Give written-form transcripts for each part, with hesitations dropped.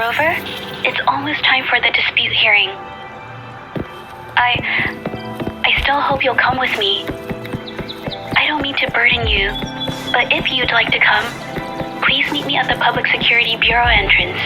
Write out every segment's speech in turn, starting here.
Rover, it's almost time for the dispute hearing. I still hope you'll come with me. I don't mean to burden you, but if you'd like to come, please meet me at the Public Security Bureau entrance.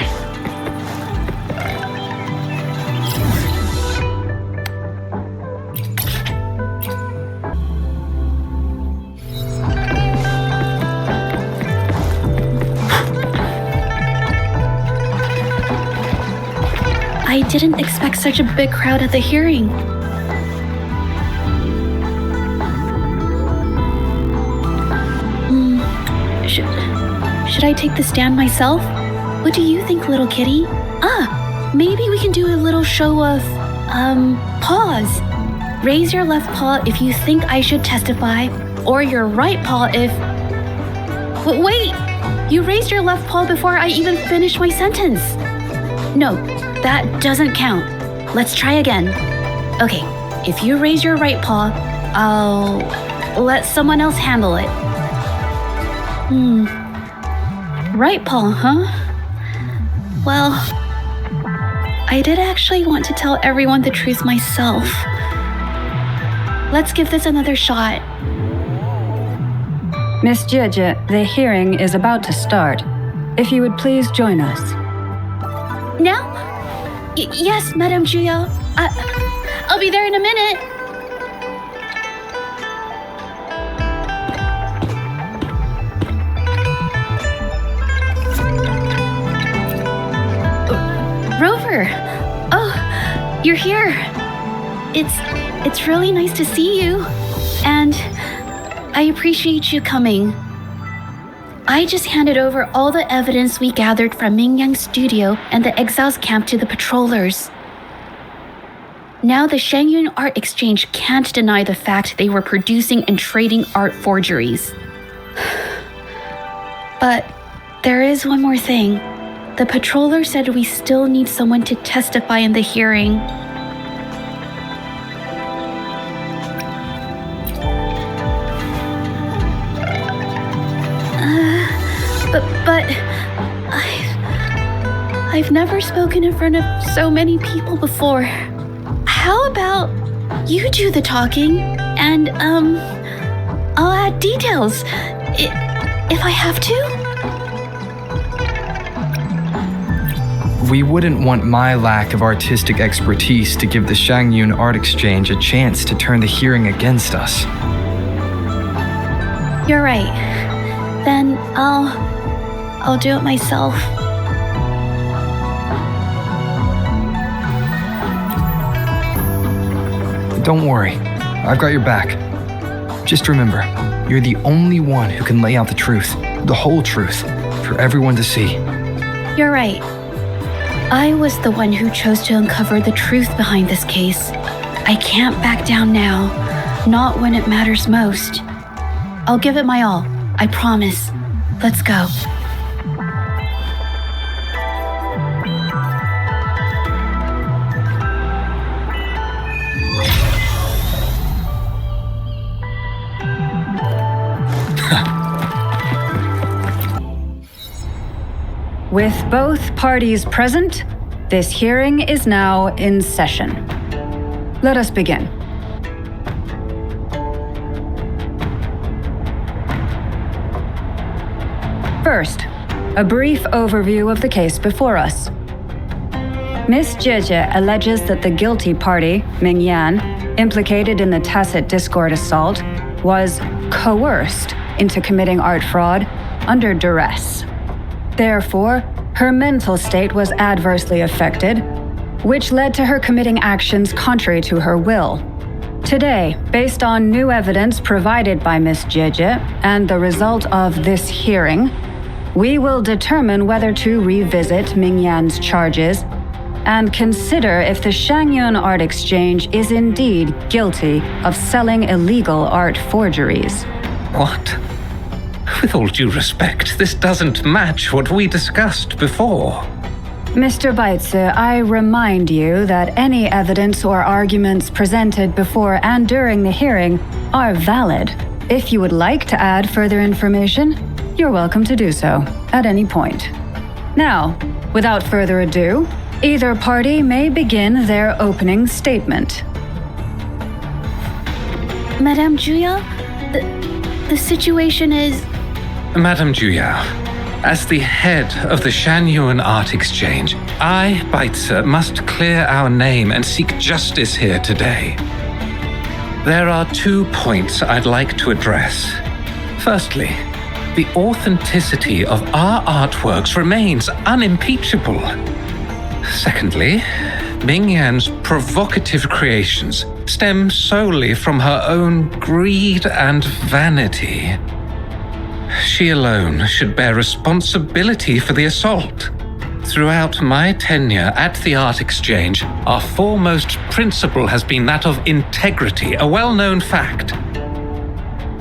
I didn't expect such a big crowd at the hearing. Should I take the stand myself? What do you think, little kitty? Maybe we can do a little show of, paws. Raise your left paw if you think I should testify, or your right paw if... Wait! You raised your left paw before I even finished my sentence. No, that doesn't count. Let's try again. Okay, if you raise your right paw, I'll let someone else handle it. Right paw, huh? Well, I did actually want to tell everyone the truth myself. Let's give this another shot. Miss Zhezhi, the hearing is about to start. If you would please join us. Now? Yes, Madame Zhuyo. I'll be there in a minute. Rover! Oh, you're here. It's really nice to see you. And I appreciate you coming. I just handed over all the evidence we gathered from Mingyang's studio and the exiles camp to the patrollers. Now the Shangyun Art Exchange can't deny the fact they were producing and trading art forgeries. But there is one more thing. The patroller said we still need someone to testify in the hearing. But I've never spoken in front of so many people before. How about you do the talking and I'll add details if I have to? We wouldn't want my lack of artistic expertise to give the Shangyun Art Exchange a chance to turn the hearing against us. You're right. Then I'll do it myself. Don't worry, I've got your back. Just remember, you're the only one who can lay out the truth, the whole truth, for everyone to see. You're right. I was the one who chose to uncover the truth behind this case. I can't back down now, not when it matters most. I'll give it my all, I promise. Let's go. With both parties present, this hearing is now in session. Let us begin. First, a brief overview of the case before us. Miss Zhezhi alleges that the guilty party, Mingyan, implicated in the tacit discord assault, was coerced into committing art fraud under duress. Therefore, her mental state was adversely affected, which led to her committing actions contrary to her will. Today, based on new evidence provided by Miss Zhezhi and the result of this hearing, we will determine whether to revisit Mingyan's charges and consider if the Shangyun Art Exchange is indeed guilty of selling illegal art forgeries. What? With all due respect, this doesn't match what we discussed before. Mr. Baitsu, I remind you that any evidence or arguments presented before and during the hearing are valid. If you would like to add further information, you're welcome to do so at any point. Now, without further ado, either party may begin their opening statement. Madame Juya, the situation is... Madame Juya, as the head of the Shanyuan Art Exchange, I, Baitse, must clear our name and seek justice here today. There are 2 points I'd like to address. Firstly, the authenticity of our artworks remains unimpeachable. Secondly, Mingyan's provocative creations stem solely from her own greed and vanity. She alone should bear responsibility for the assault. Throughout my tenure at the Art Exchange, our foremost principle has been that of integrity, a well-known fact.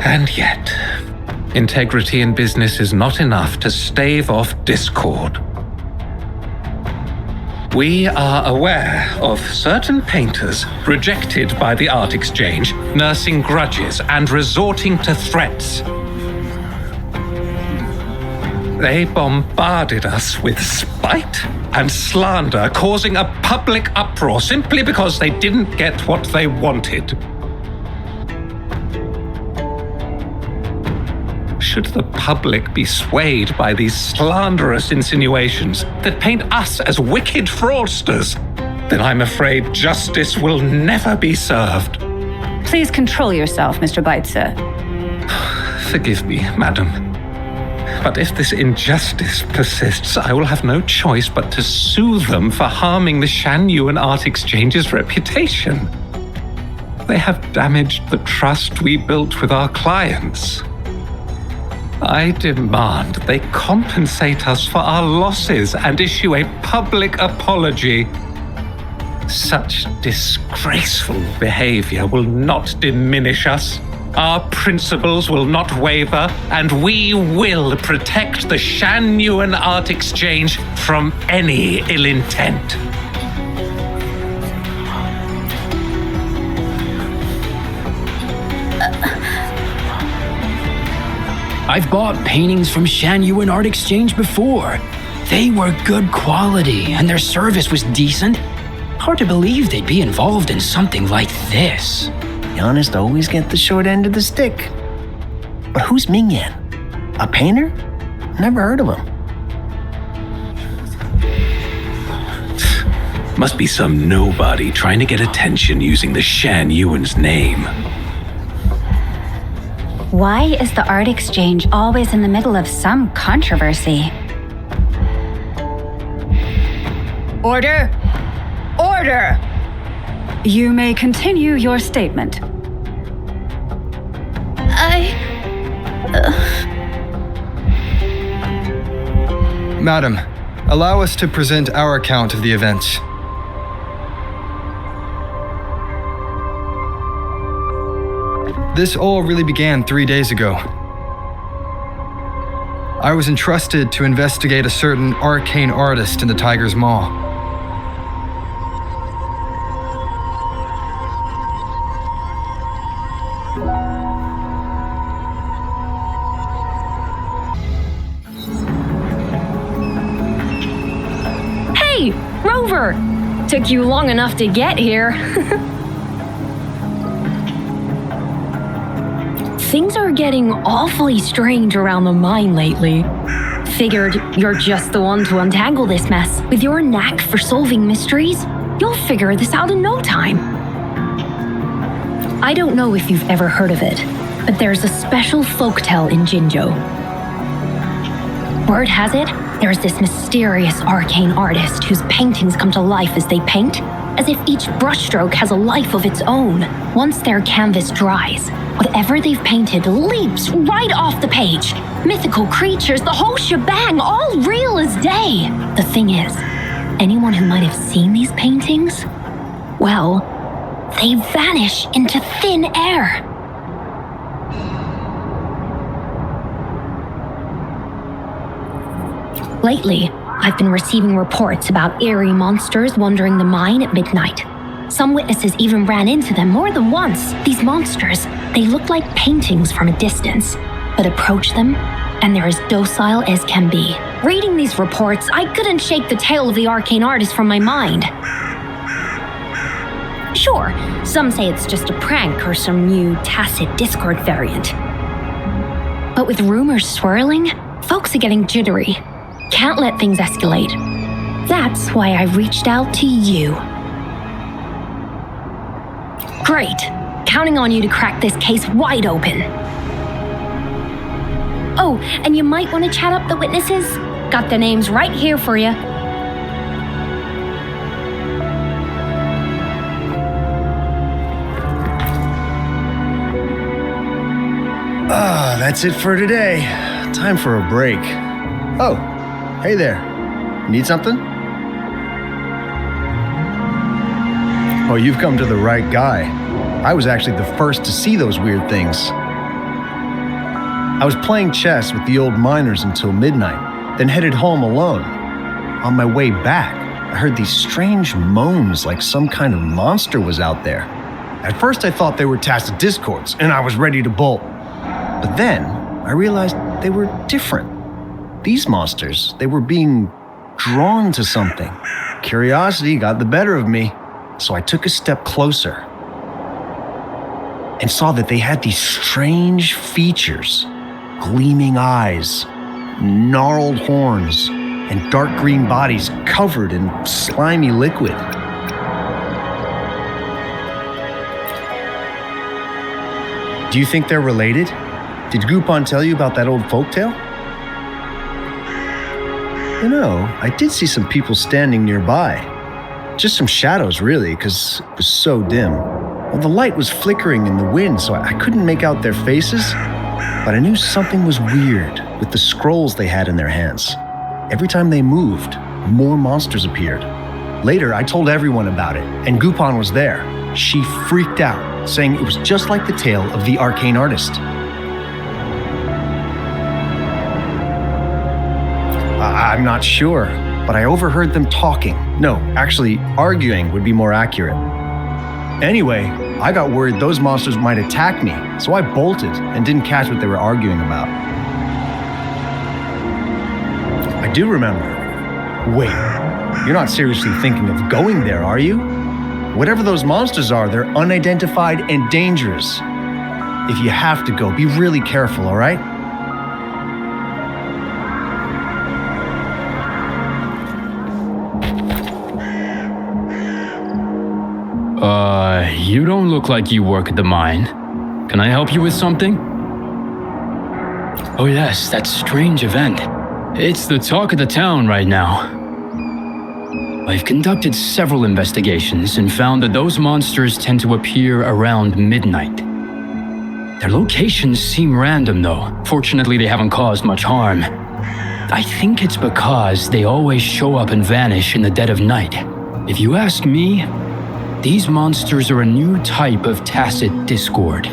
And yet, integrity in business is not enough to stave off discord. We are aware of certain painters rejected by the Art Exchange, nursing grudges and resorting to threats. They bombarded us with spite and slander, causing a public uproar simply because they didn't get what they wanted. Should the public be swayed by these slanderous insinuations that paint us as wicked fraudsters, then I'm afraid justice will never be served. Please control yourself, Mr. Baitse. Forgive me, madam. But if this injustice persists, I will have no choice but to sue them for harming the Shanyuan Art Exchange's reputation. They have damaged the trust we built with our clients. I demand they compensate us for our losses and issue a public apology. Such disgraceful behavior will not diminish us. Our principles will not waver, and we will protect the Shanyuan Art Exchange from any ill intent. I've bought paintings from Shanyuan Art Exchange before. They were good quality, and their service was decent. Hard to believe they'd be involved in something like this. The honest always get the short end of the stick. But who's Mingyan? A painter? Never heard of him. Must be some nobody trying to get attention using the Shanyuan's name. Why is the Art Exchange always in the middle of some controversy? Order! Order! You may continue your statement. Madam, allow us to present our account of the events. This all really began 3 days ago. I was entrusted to investigate a certain arcane artist in the Tiger's Maw. Hey, Rover! Took you long enough to get here. Things are getting awfully strange around the mine lately. Figured you're just the one to untangle this mess. With your knack for solving mysteries, you'll figure this out in no time. I don't know if you've ever heard of it, but there's a special folktale in Jinzhou. Word has it, there's this mysterious arcane artist whose paintings come to life as they paint, as if each brushstroke has a life of its own. Once their canvas dries, whatever they've painted leaps right off the page. Mythical creatures, the whole shebang, all real as day. The thing is, anyone who might have seen these paintings, well, they vanish into thin air. Lately, I've been receiving reports about eerie monsters wandering the mine at midnight. Some witnesses even ran into them more than once. These monsters, they look like paintings from a distance, but approach them, and they're as docile as can be. Reading these reports, I couldn't shake the tale of the arcane artist from my mind. Sure, some say it's just a prank or some new tacit Discord variant. But with rumors swirling, folks are getting jittery. Can't let things escalate. That's why I reached out to you. Great. Counting on you to crack this case wide open. Oh, and you might want to chat up the witnesses. Got their names right here for you. That's it for today. Time for a break. Oh, hey there. Need something? Oh, you've come to the right guy. I was actually the first to see those weird things. I was playing chess with the old miners until midnight, then headed home alone. On my way back, I heard these strange moans like some kind of monster was out there. At first I thought they were tacit discords, and I was ready to bolt. But then I realized they were different. These monsters, they were being drawn to something. Curiosity got the better of me, so I took a step closer and saw that they had these strange features. Gleaming eyes, gnarled horns, and dark green bodies covered in slimy liquid. Do you think they're related? Did Gupon tell you about that old folktale? You know, I did see some people standing nearby. Just some shadows, really, because it was so dim. Well, the light was flickering in the wind, so I couldn't make out their faces. But I knew something was weird with the scrolls they had in their hands. Every time they moved, more monsters appeared. Later, I told everyone about it, and Gupon was there. She freaked out, saying it was just like the tale of the arcane artist. I'm not sure, but I overheard them talking. No, actually, arguing would be more accurate. Anyway, I got worried those monsters might attack me, so I bolted and didn't catch what they were arguing about. I do remember. Wait, you're not seriously thinking of going there, are you? Whatever those monsters are, they're unidentified and dangerous. If you have to go, be really careful, all right? You don't look like you work at the mine. Can I help you with something? Oh yes, that strange event. It's the talk of the town right now. I've conducted several investigations and found that those monsters tend to appear around midnight. Their locations seem random though. Fortunately, they haven't caused much harm. I think it's because they always show up and vanish in the dead of night. If you ask me, these monsters are a new type of tacit discord.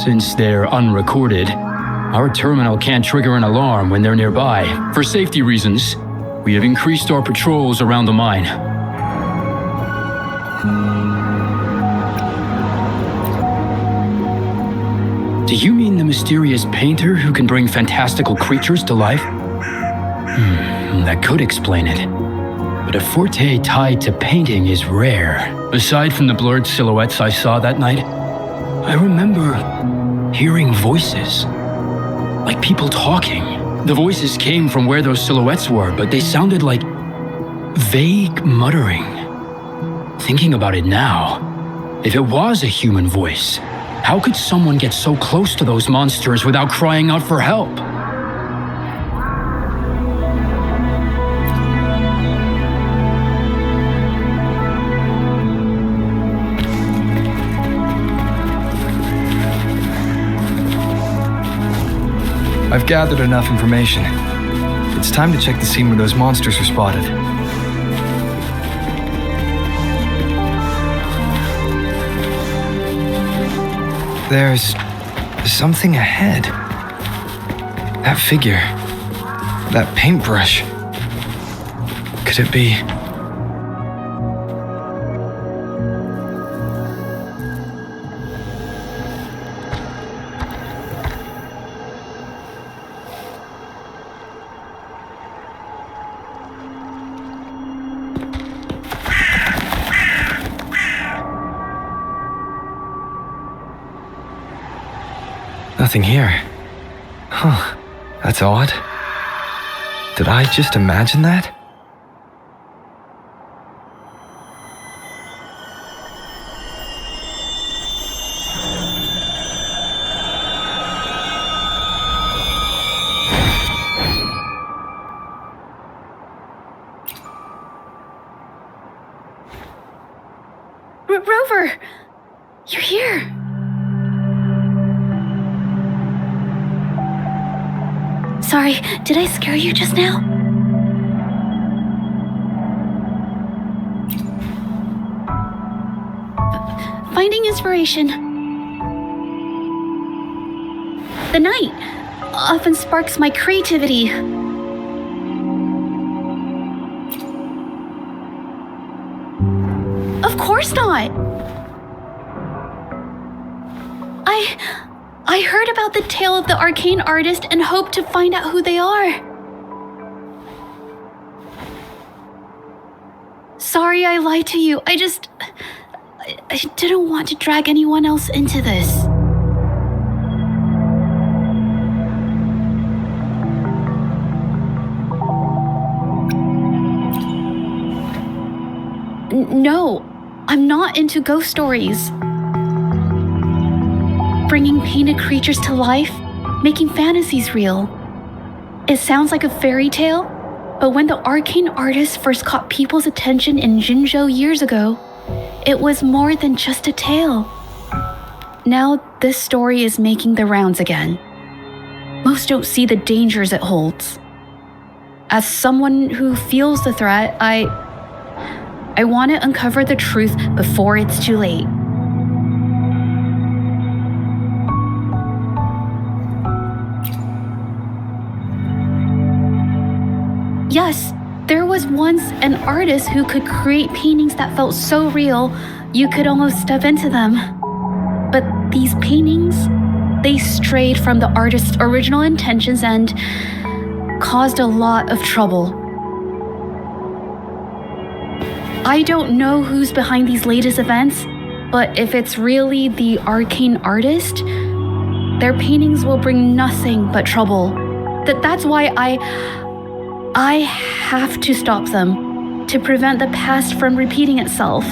Since they're unrecorded, our terminal can't trigger an alarm when they're nearby. For safety reasons, we have increased our patrols around the mine. Do you mean the mysterious painter who can bring fantastical creatures to life? That could explain it. But a forte tied to painting is rare. Aside from the blurred silhouettes I saw that night, I remember hearing voices, like people talking. The voices came from where those silhouettes were, but they sounded like vague muttering. Thinking about it now, if it was a human voice, how could someone get so close to those monsters without crying out for help? I've gathered enough information. It's time to check the scene where those monsters were spotted. There's something ahead. That figure. That paintbrush. Could it be? nothing here. Huh, that's odd. Did I just imagine that? Rover! You're here! Sorry, did I scare you just now? Finding inspiration. The night often sparks my creativity. Of course not! I heard about the tale of the arcane artist and hoped to find out who they are. Sorry I lied to you. I didn't want to drag anyone else into this. No, I'm not into ghost stories. Bringing painted creatures to life, making fantasies real. It sounds like a fairy tale, but when the arcane artist first caught people's attention in Jinzhou years ago, it was more than just a tale. Now this story is making the rounds again. Most don't see the dangers it holds. As someone who feels the threat, I want to uncover the truth before it's too late. Yes, there was once an artist who could create paintings that felt so real, you could almost step into them. But these paintings, they strayed from the artist's original intentions and caused a lot of trouble. I don't know who's behind these latest events, but if it's really the arcane artist, their paintings will bring nothing but trouble. That's why I have to stop them, to prevent the past from repeating itself.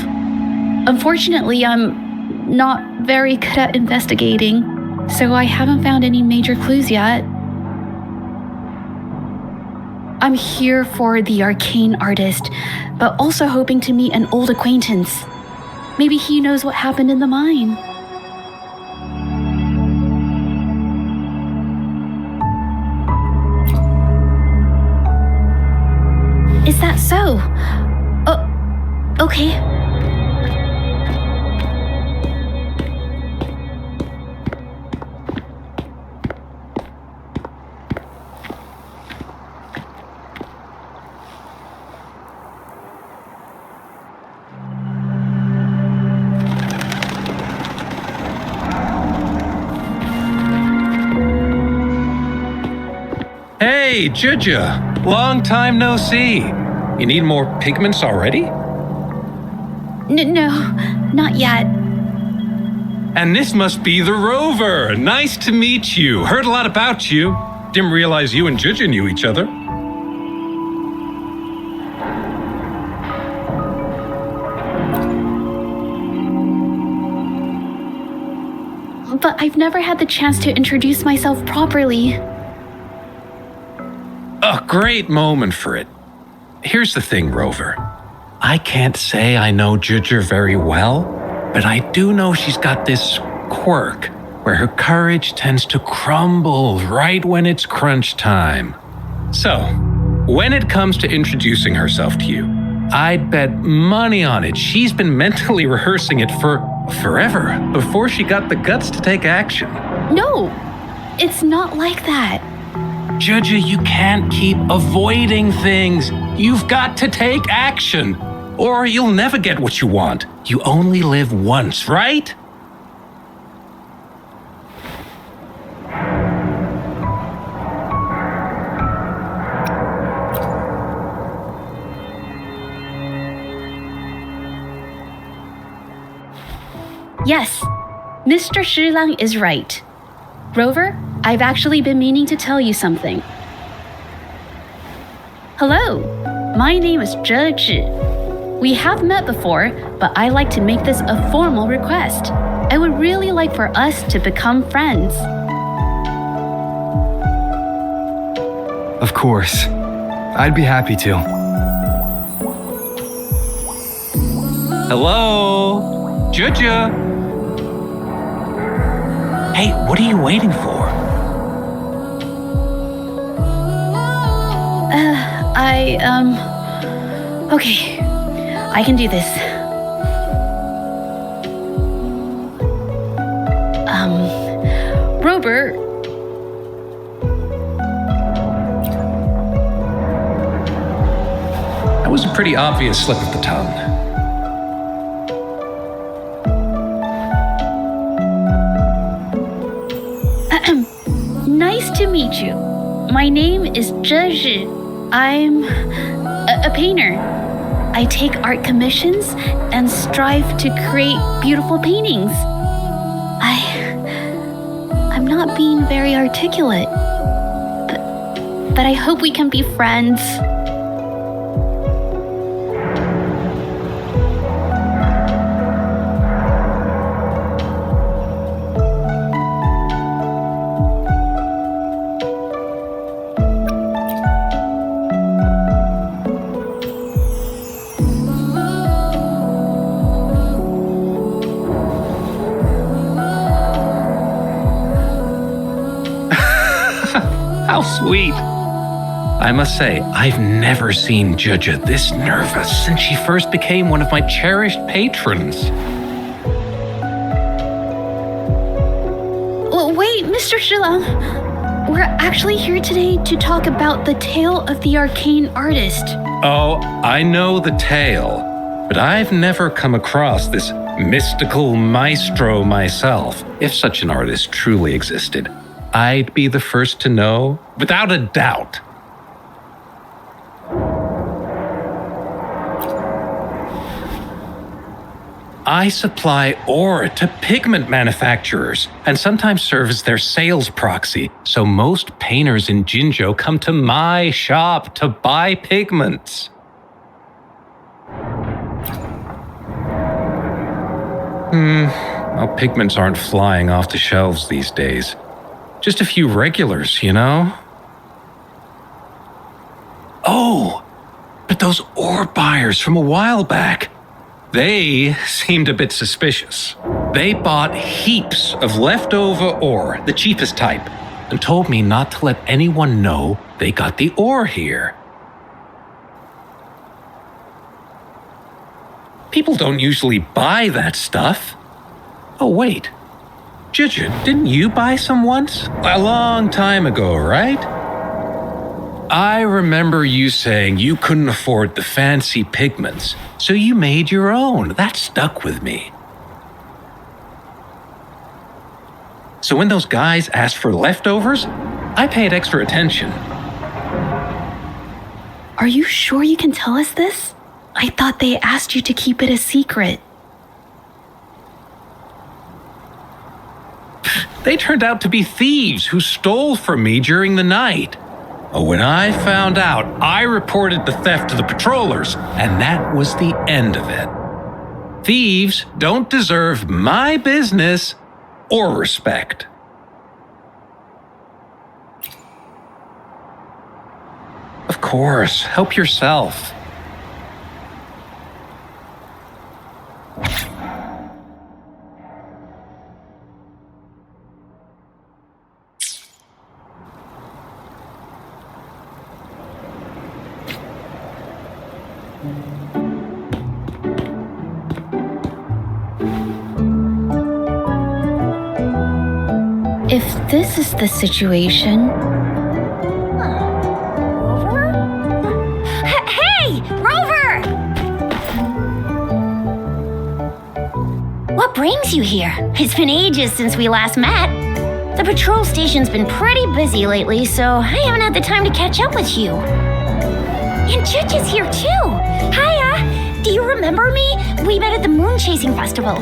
Unfortunately, I'm not very good at investigating, so I haven't found any major clues yet. I'm here for the arcane artist, but also hoping to meet an old acquaintance. Maybe he knows what happened in the mine. Is that so? Okay. Hey, Zhezhi! Long time no see. You need more pigments already? No, not yet. And this must be the Rover. Nice to meet you. Heard a lot about you. Didn't realize you and Zhezhi knew each other. But I've never had the chance to introduce myself properly. A great moment for it. Here's the thing, Rover. I can't say I know Zhezhi very well, but I do know she's got this quirk where her courage tends to crumble right when it's crunch time. So, when it comes to introducing herself to you, I'd bet money on it she's been mentally rehearsing it for forever before she got the guts to take action. No, it's not like that. Zhezhi, you can't keep avoiding things. You've got to take action, or you'll never get what you want. You only live once, right? Yes, Mr. Shilang is right. Rover, I've actually been meaning to tell you something. Hello, my name is Zhezhi. We have met before, but I like to make this a formal request. I would really like for us to become friends. Of course. I'd be happy to. Hello? Zhezhi? Hey, what are you waiting for? Okay. I can do this. Robert. That was a pretty obvious slip of the tongue. Nice to meet you. My name is Zhezhi. I'm a painter. I take art commissions and strive to create beautiful paintings. I'm not being very articulate, but I hope we can be friends. How sweet. I must say, I've never seen Zhezhi this nervous since she first became one of my cherished patrons. Well, wait, Mr. Shilang. We're actually here today to talk about the tale of the arcane artist. Oh, I know the tale, but I've never come across this mystical maestro myself. If such an artist truly existed, I'd be the first to know, without a doubt. I supply ore to pigment manufacturers and sometimes serve as their sales proxy, so most painters in Jinzhou come to my shop to buy pigments. Well, pigments aren't flying off the shelves these days. Just a few regulars, you know? Oh, but those ore buyers from a while back, they seemed a bit suspicious. They bought heaps of leftover ore, the cheapest type, and told me not to let anyone know they got the ore here. People don't usually buy that stuff. Oh, wait. Zhezhi, didn't you buy some once? A long time ago, right? I remember you saying you couldn't afford the fancy pigments, so you made your own. That stuck with me. So when those guys asked for leftovers, I paid extra attention. Are you sure you can tell us this? I thought they asked you to keep it a secret. They turned out to be thieves who stole from me during the night. When I found out, I reported the theft to the patrollers, and that was the end of it. Thieves don't deserve my business or respect. Of course, help yourself. If this is the situation... Rover? Hey, Rover! What brings you here? It's been ages since we last met. The patrol station's been pretty busy lately, so I haven't had the time to catch up with you. And Zhezhi's here too. Hiya! Do you remember me? We met at the Moon Chasing Festival.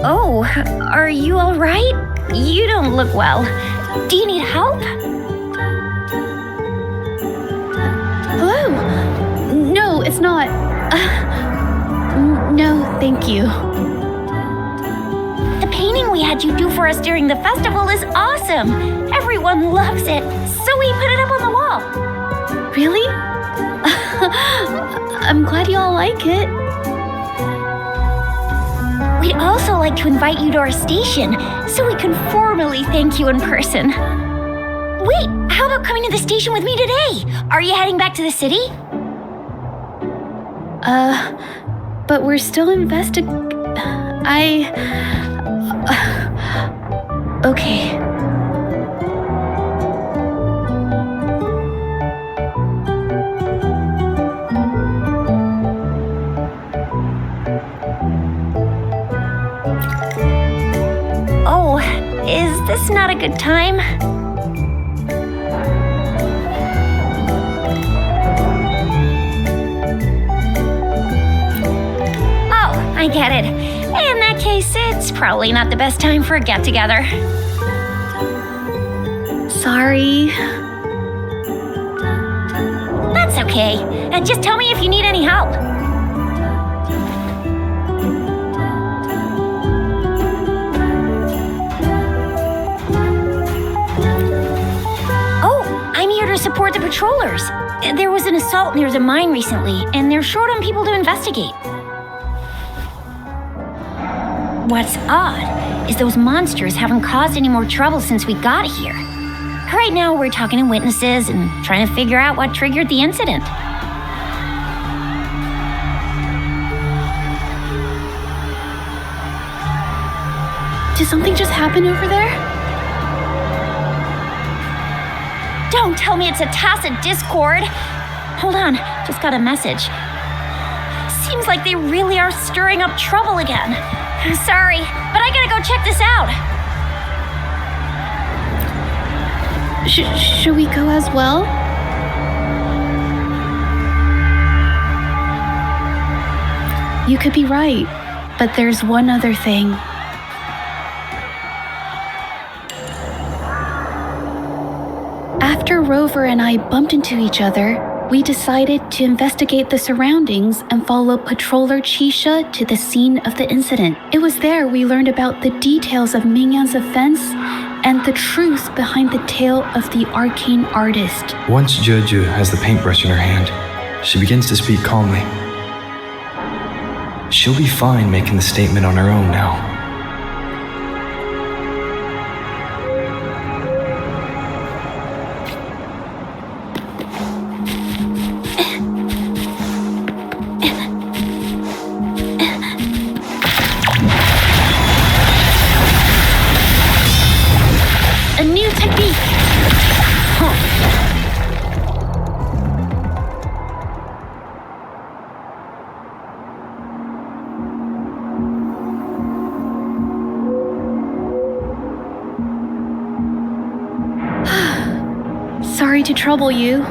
Oh, are you all right? you don't look well. Do you need help? Hello? No, it's not. No, thank you. The painting we had you do for us during the festival is awesome. Everyone loves it, so we put it up on the wall. Really? I'm glad you all like it. We'd also like to invite you to our station, so we can formally thank you in person. Wait, how about coming to the station with me today? Are you heading back to the city? But we're still okay. Oh, is this not a good time? I get it. In that case, it's probably not the best time for a get-together. Sorry. That's okay. Just tell me if you need any help. Oh, I'm here to support the patrollers. There was an assault near the mine recently, and they're short on people to investigate. What's odd is those monsters haven't caused any more trouble since we got here. Right now, we're talking to witnesses and trying to figure out what triggered the incident. Did something just happen over there? Don't tell me it's a tacit discord. Hold on, just got a message. Seems like they really are stirring up trouble again. Sorry, but I gotta go check this out. Should we go as well? You could be right, but there's one other thing. After Rover and I bumped into each other, we decided to investigate the surroundings and follow Patroller Chisha to the scene of the incident. It was there we learned about the details of Mingyan's offense and the truth behind the tale of the arcane artist. Once Zhezhi has the paintbrush in her hand, she begins to speak calmly. She'll be fine making the statement on her own now. Sorry to trouble you.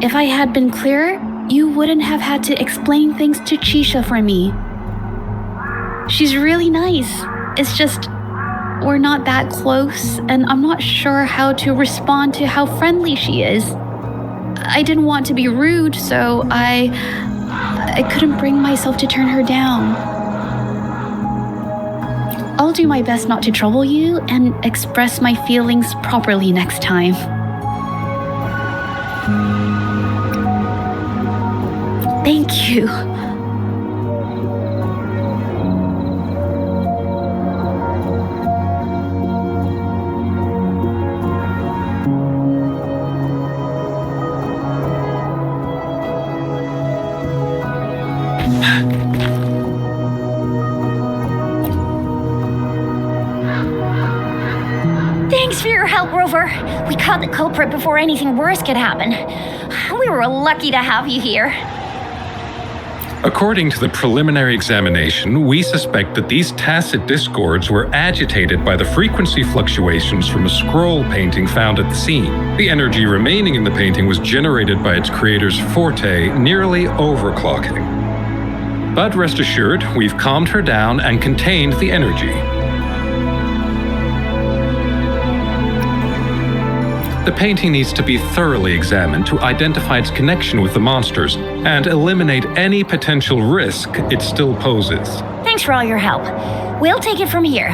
If I had been clearer, you wouldn't have had to explain things to Chisha for me. She's really nice. It's just, we're not that close, and I'm not sure how to respond to how friendly she is. I didn't want to be rude, so I couldn't bring myself to turn her down. I'll do my best not to trouble you and express my feelings properly next time. Thank you. Thanks for your help, Rover. We caught the culprit before anything worse could happen. We were lucky to have you here. According to the preliminary examination, we suspect that these tacit discords were agitated by the frequency fluctuations from a scroll painting found at the scene. The energy remaining in the painting was generated by its creator's forte, nearly overclocking. But rest assured, we've calmed her down and contained the energy. The painting needs to be thoroughly examined to identify its connection with the monsters and eliminate any potential risk it still poses. Thanks for all your help. We'll take it from here.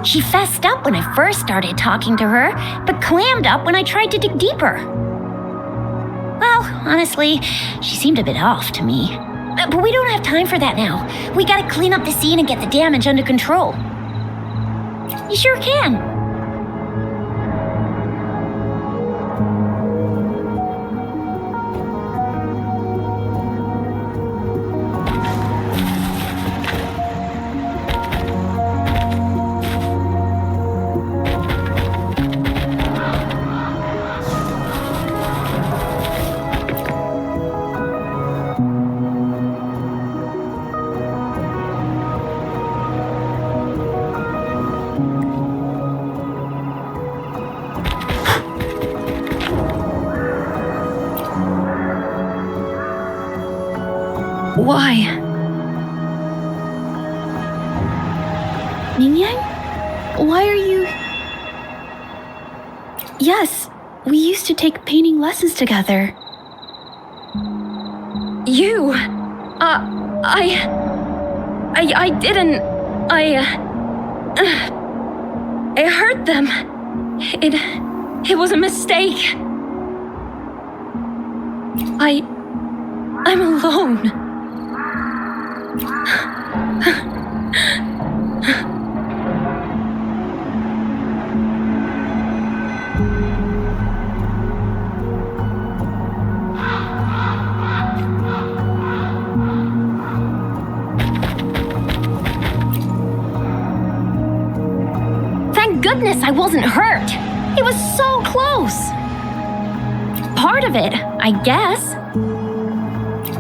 She fessed up when I first started talking to her, but clammed up when I tried to dig deeper. Well, honestly, she seemed a bit off to me. But we don't have time for that now. We gotta clean up the scene and get the damage under control. You sure can. Why? Ming-Yang? Why are you... Yes, we used to take painting lessons together. You? I didn't... I hurt them. It was a mistake. I'm alone. Thank goodness I wasn't hurt. It was so close. Part of it, I guess.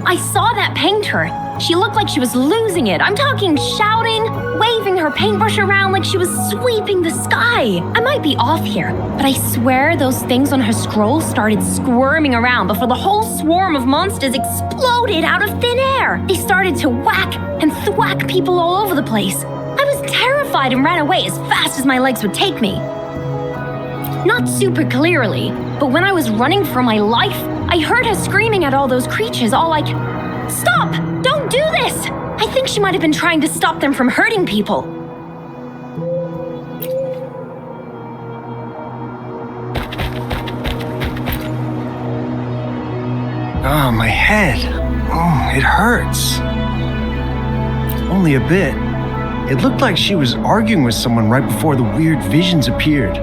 I saw that painter. She looked like she was losing it. I'm talking shouting, waving her paintbrush around like she was sweeping the sky. I might be off here, but I swear those things on her scroll started squirming around before the whole swarm of monsters exploded out of thin air. They started to whack and thwack people all over the place. I was terrified and ran away as fast as my legs would take me. Not super clearly, but when I was running for my life, I heard her screaming at all those creatures, all like, "Stop! Don't do this!" I think she might have been trying to stop them from hurting people. Oh, my head. Oh, it hurts. Only a bit. It looked like she was arguing with someone right before the weird visions appeared.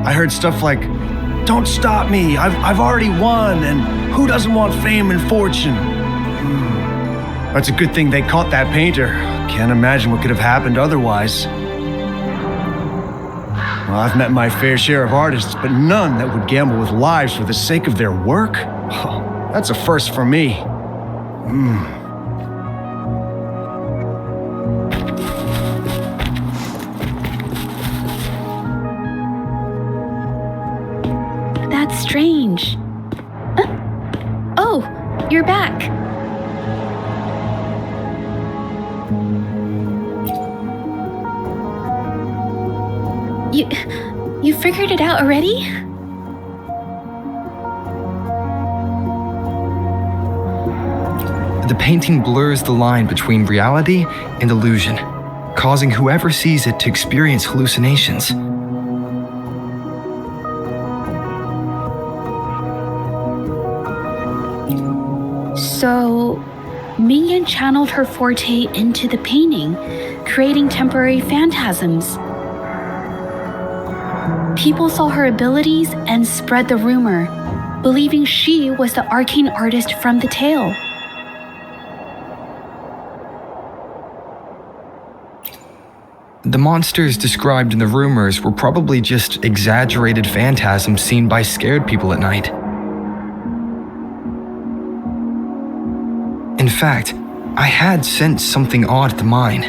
I heard stuff like, "Don't stop me, I've already won, and who doesn't want fame and fortune?" That's a good thing they caught that painter. Can't imagine what could have happened otherwise. Well, I've met my fair share of artists, but none that would gamble with lives for the sake of their work? Oh, that's a first for me. That's strange. Oh, you're back. You figured it out already? The painting blurs the line between reality and illusion, causing whoever sees it to experience hallucinations. So, Ming-Yan channeled her forte into the painting, creating temporary phantasms. People saw her abilities and spread the rumor, believing she was the arcane artist from the tale. The monsters described in the rumors were probably just exaggerated phantasms seen by scared people at night. In fact, I had sensed something odd at the mine,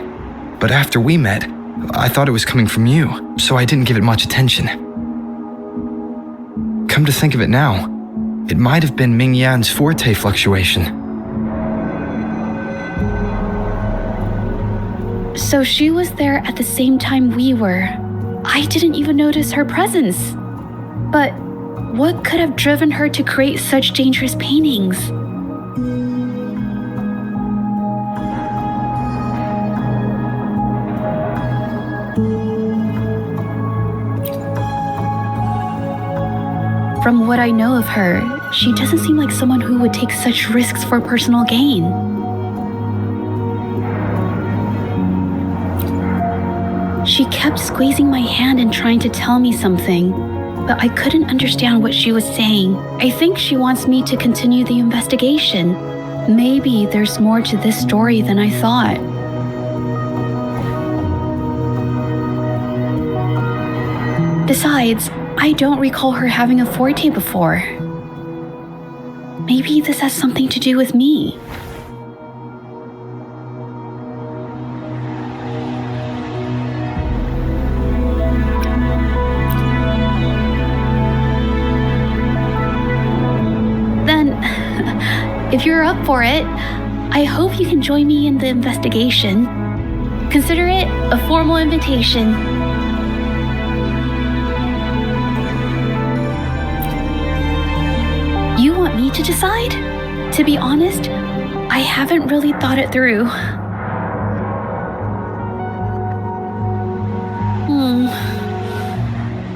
but after we met, I thought it was coming from you, so I didn't give it much attention. Come to think of it now, It might have been Ming Yan's forte fluctuation. So she was there at the same time we were. I didn't even notice her presence. But what could have driven her to create such dangerous paintings? From what I know of her, she doesn't seem like someone who would take such risks for personal gain. She kept squeezing my hand and trying to tell me something, but I couldn't understand what she was saying. I think she wants me to continue the investigation. Maybe there's more to this story than I thought. Besides, I don't recall her having a forte before. Maybe this has something to do with me. Then, if you're up for it, I hope you can join me in the investigation. Consider it a formal invitation. You want me to decide? To be honest, I haven't really thought it through.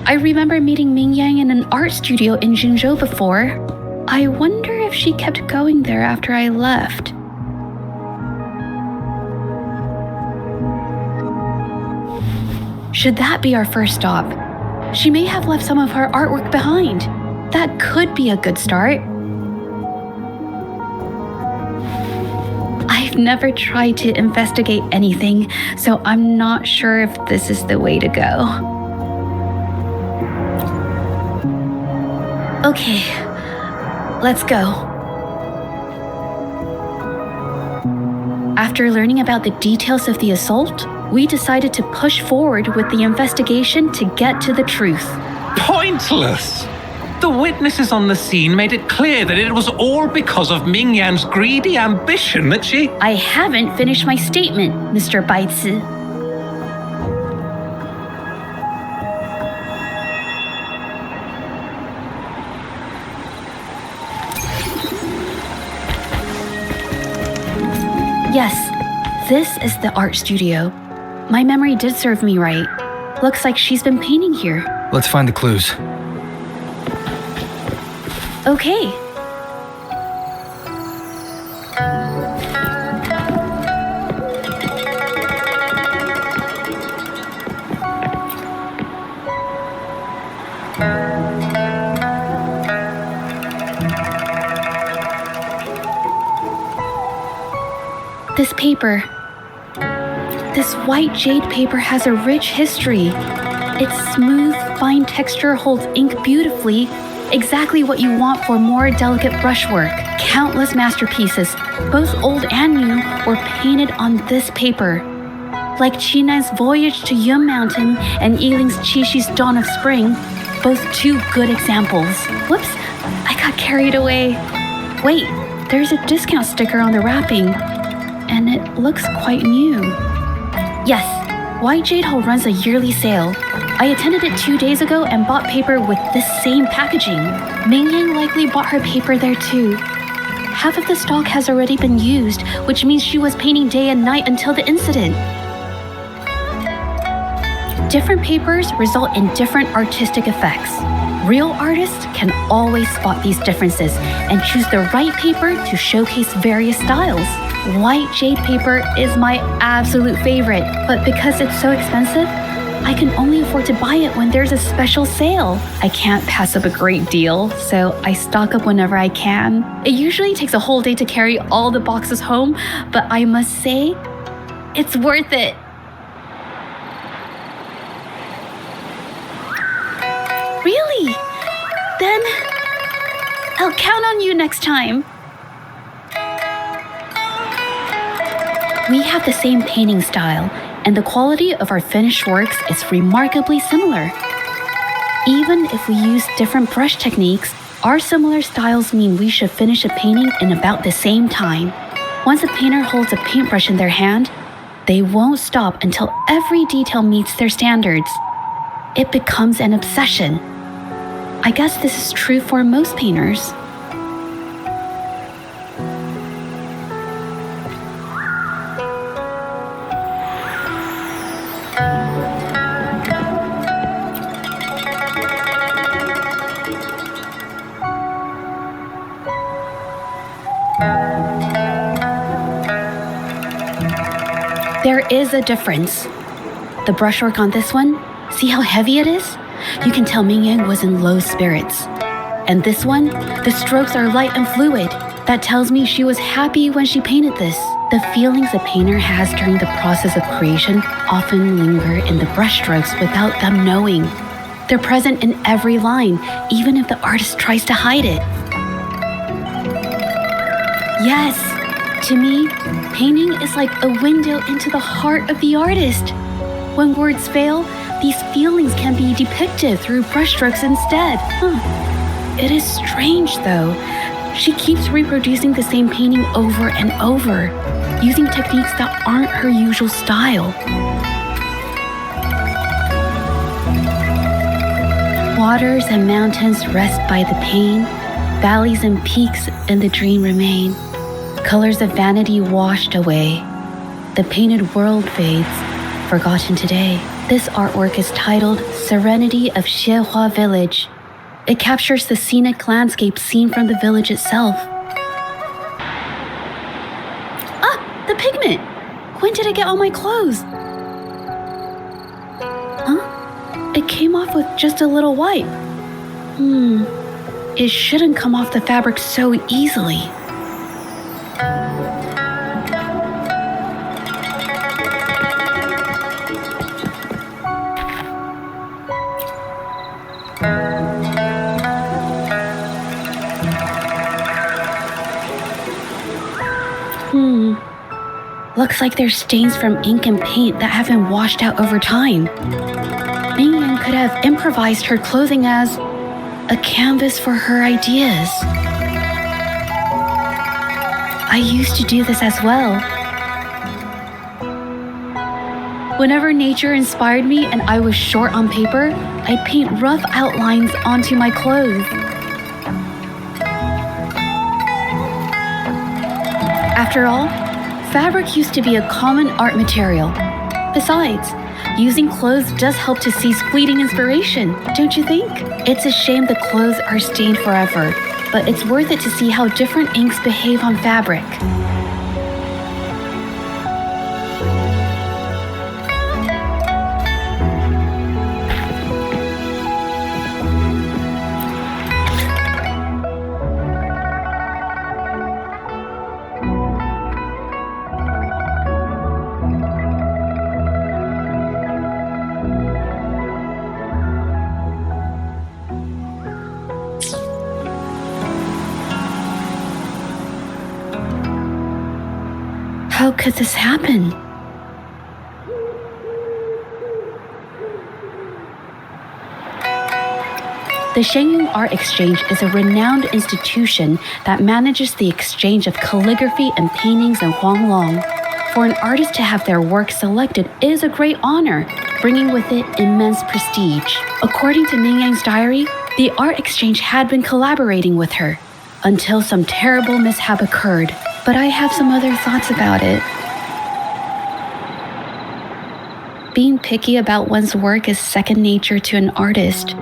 I remember meeting Ming Yang in an art studio in Jinzhou before. I wonder if she kept going there after I left. Should that be our first stop? She may have left some of her artwork behind. That could be a good start. I've never tried to investigate anything, so I'm not sure if this is the way to go. Okay, let's go. After learning about the details of the assault, we decided to push forward with the investigation to get to the truth. Pointless! The witnesses on the scene made it clear that it was all because of Ming Yan's greedy ambition that she... I haven't finished my statement, Mr. Baizi. Yes, this is the art studio. My memory did serve me right. Looks like she's been painting here. Let's find the clues. Okay. This paper. This white jade paper has a rich history. Its smooth, fine texture holds ink beautifully, exactly what you want for more delicate brushwork. Countless masterpieces, both old and new, were painted on this paper. Like Qinan's Voyage to Yun Mountain and Yiling's Qixu's Dawn of Spring, both two good examples. Whoops, I got carried away. Wait, there's a discount sticker on the wrapping, and it looks quite new. Yes, White Jade Hall runs a yearly sale. I attended it 2 days ago and bought paper with this same packaging. Ming Yang likely bought her paper there too. Half of the stock has already been used, which means she was painting day and night until the incident. Different papers result in different artistic effects. Real artists can always spot these differences and choose the right paper to showcase various styles. White jade paper is my absolute favorite, but because it's so expensive, I can only afford to buy it when there's a special sale. I can't pass up a great deal, so I stock up whenever I can. It usually takes a whole day to carry all the boxes home, but I must say, it's worth it. Really? Then I'll count on you next time. We have the same painting style, and the quality of our finished works is remarkably similar. Even if we use different brush techniques, Our similar styles mean we should finish a painting in about the same time. Once a painter holds a paintbrush in their hand, they won't stop until every detail meets their standards. It becomes an obsession. I guess this is true for most painters. There is a difference. The brushwork on this one, see how heavy it is? You can tell Mingyang was in low spirits. And this one, the strokes are light and fluid. That tells me she was happy when she painted this. The feelings a painter has during the process of creation often linger in the brushstrokes without them knowing. They're present in every line, even if the artist tries to hide it. Yes, to me, painting is like a window into the heart of the artist. When words fail, these feelings can be depicted through brushstrokes instead. It is strange, though. She keeps reproducing the same painting over and over, using techniques that aren't her usual style. Waters and mountains rest by the pane, valleys and peaks in the dream remain. Colors of vanity washed away. The painted world fades, forgotten today. This artwork is titled Serenity of Xiehua Village. It captures the scenic landscape seen from the village itself. Ah, the pigment! When did it get on my clothes? Huh? It came off with just a little wipe. It shouldn't come off the fabric so easily. Looks like there's stains from ink and paint that haven't washed out over time. Mingyang could have improvised her clothing as a canvas for her ideas. I used to do this as well. Whenever nature inspired me and I was short on paper, I'd paint rough outlines onto my clothes. After all, fabric used to be a common art material. Besides, using clothes does help to seize fleeting inspiration, don't you think? It's a shame the clothes are stained forever, but it's worth it to see how different inks behave on fabric. How could this happen? The Shenyang Art Exchange is a renowned institution that manages the exchange of calligraphy and paintings in Huanglong. For an artist to have their work selected is a great honor, bringing with it immense prestige. According to Mingyang's diary, the art exchange had been collaborating with her until some terrible mishap occurred. But I have some other thoughts about it. Being picky about one's work is second nature to an artist.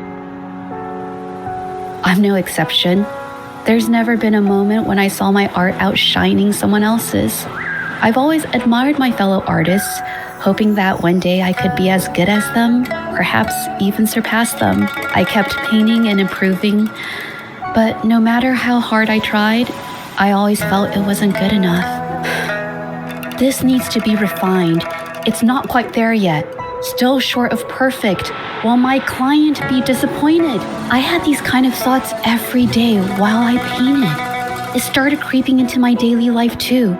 I'm no exception. There's never been a moment when I saw my art outshining someone else's. I've always admired my fellow artists, hoping that one day I could be as good as them, perhaps even surpass them. I kept painting and improving, but no matter how hard I tried, I always felt it wasn't good enough. This needs to be refined. It's not quite there yet. Still short of perfect. Will my client be disappointed? I had these kind of thoughts every day while I painted. It started creeping into my daily life too.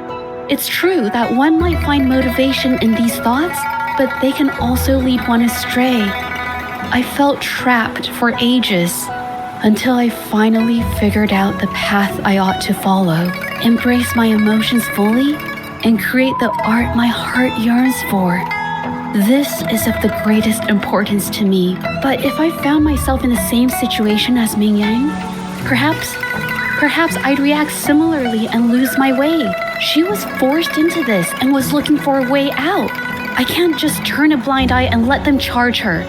It's true that one might find motivation in these thoughts, but they can also lead one astray. I felt trapped for ages, until I finally figured out the path I ought to follow, embrace my emotions fully, and create the art my heart yearns for. This is of the greatest importance to me. But if I found myself in the same situation as Ming Yang, perhaps I'd react similarly and lose my way. She was forced into this and was looking for a way out. I can't just turn a blind eye and let them charge her.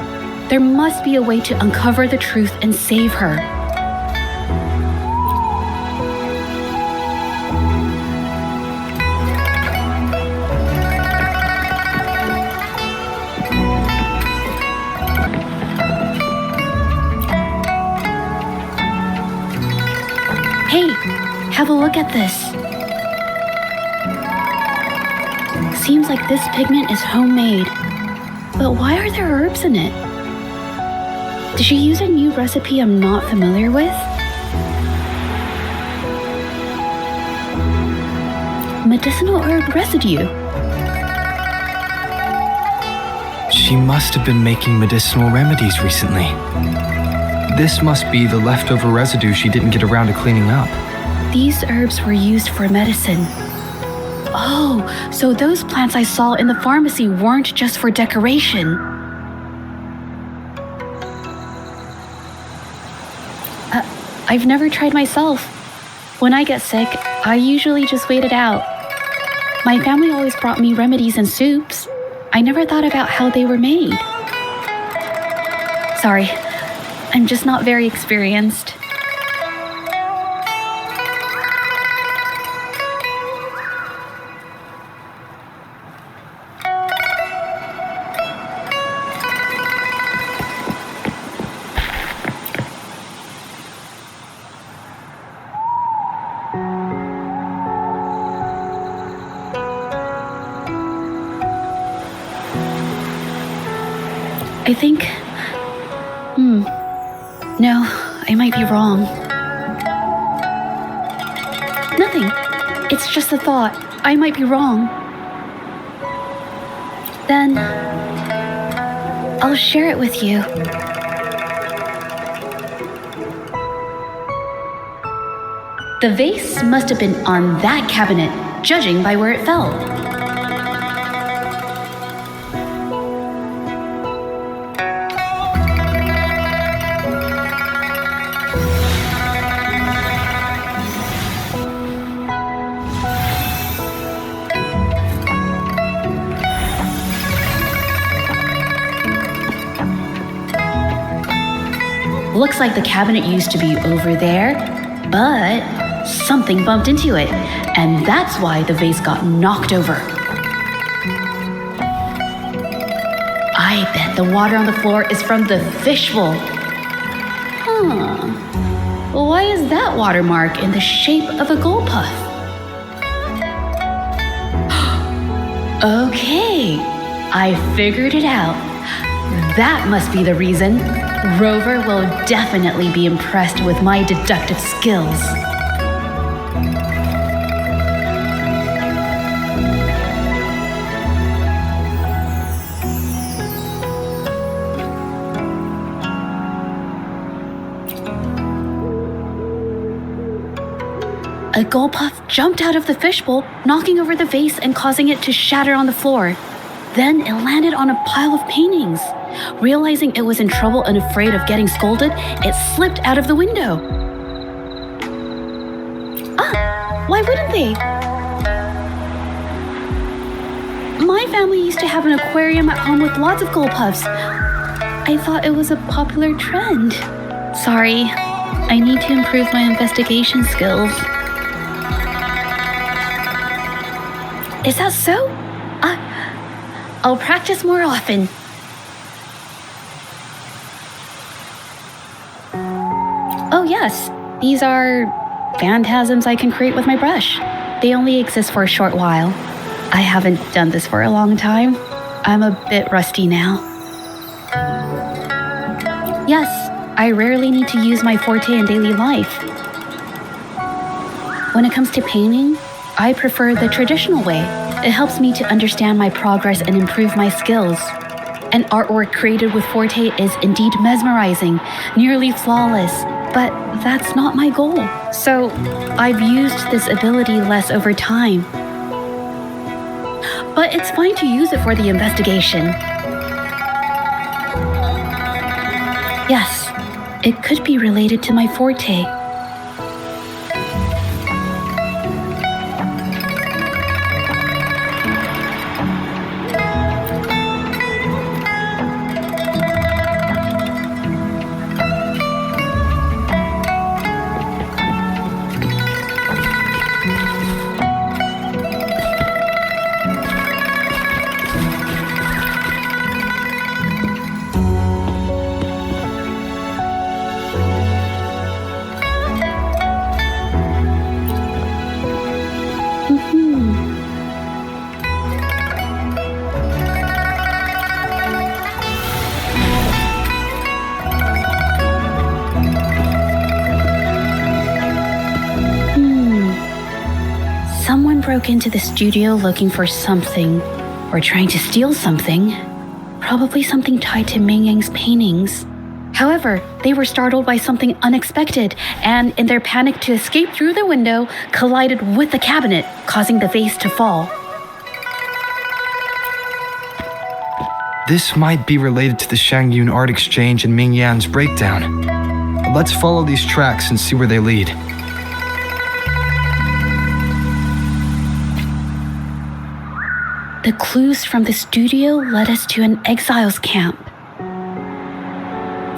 There must be a way to uncover the truth and save her. Hey, have a look at this. Seems like this pigment is homemade. But why are there herbs in it? Did she use a new recipe I'm not familiar with? Medicinal herb residue. She must have been making medicinal remedies recently. This must be the leftover residue she didn't get around to cleaning up. These herbs were used for medicine. Oh, so those plants I saw in the pharmacy weren't just for decoration. I've never tried myself. When I get sick, I usually just wait it out. My family always brought me remedies and soups. I never thought about how they were made. Sorry, I'm just not very experienced. I think... No, I might be wrong. Nothing. It's just a thought. I might be wrong. Then... I'll share it with you. The vase must have been on that cabinet, judging by where it fell. Looks like the cabinet used to be over there, but something bumped into it, and that's why the vase got knocked over. I bet the water on the floor is from the fishbowl. Why is that watermark in the shape of a gold puff? Okay, I figured it out. That must be the reason. Rover will definitely be impressed with my deductive skills. A gold puff jumped out of the fishbowl, knocking over the vase and causing it to shatter on the floor. Then it landed on a pile of paintings. Realizing it was in trouble and afraid of getting scolded, it slipped out of the window. Why wouldn't they? My family used to have an aquarium at home with lots of gold puffs. I thought it was a popular trend. Sorry, I need to improve my investigation skills. Is that so? I'll practice more often. Oh yes, these are phantasms I can create with my brush. They only exist for a short while. I haven't done this for a long time. I'm a bit rusty now. Yes, I rarely need to use my forte in daily life. When it comes to painting, I prefer the traditional way. It helps me to understand my progress and improve my skills. An artwork created with forte is indeed mesmerizing, nearly flawless. but that's not my goal. So I've used this ability less over time. But it's fine to use it for the investigation. Yes, it could be related to my forte. Someone broke into the studio looking for something, or trying to steal something. Probably something tied to Ming Yang's paintings. However, they were startled by something unexpected, and in their panic to escape through the window, collided with the cabinet, causing the vase to fall. This might be related to the Shangyun art exchange and Ming Yan's breakdown. Let's follow these tracks and see where they lead. The clues from the studio led us to an exiles camp.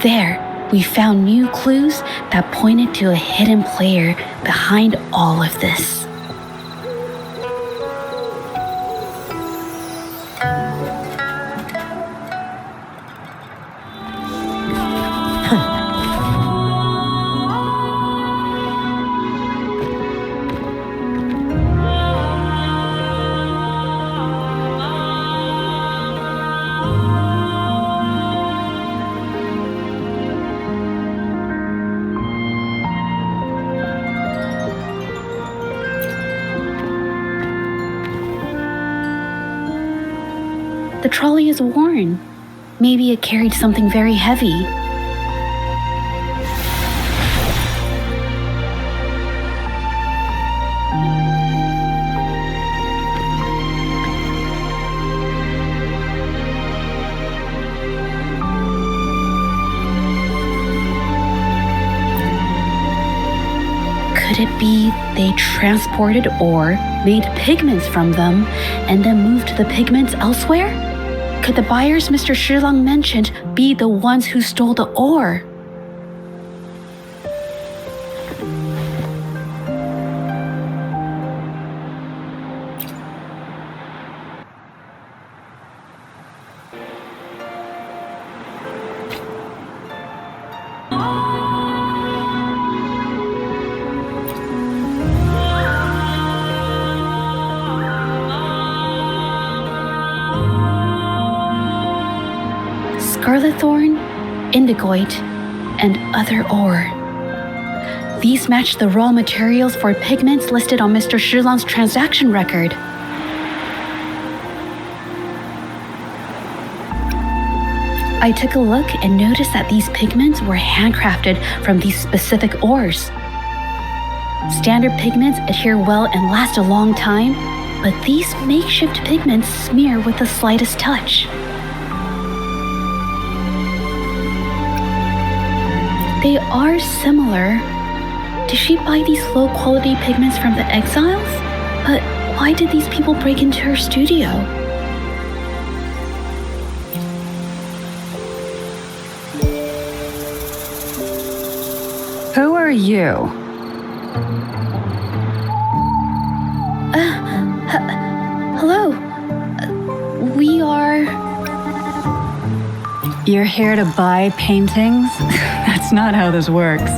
There, we found new clues that pointed to a hidden player behind all of this. The trolley is worn. Maybe it carried something very heavy. Could it be they transported ore, made pigments from them, and then moved the pigments elsewhere? Could the buyers Mr. Shilang mentioned be the ones who stole the ore? Scarlet thorn, indigoite, and other ore. These match the raw materials for pigments listed on Mr. Shilang's transaction record. I took a look and noticed that these pigments were handcrafted from these specific ores. Standard pigments adhere well and last a long time, but these makeshift pigments smear with the slightest touch. They are similar. Did she buy these low-quality pigments from the exiles? But why did these people break into her studio? Who are you? Hello. We are... You're here to buy paintings? That's not how this works.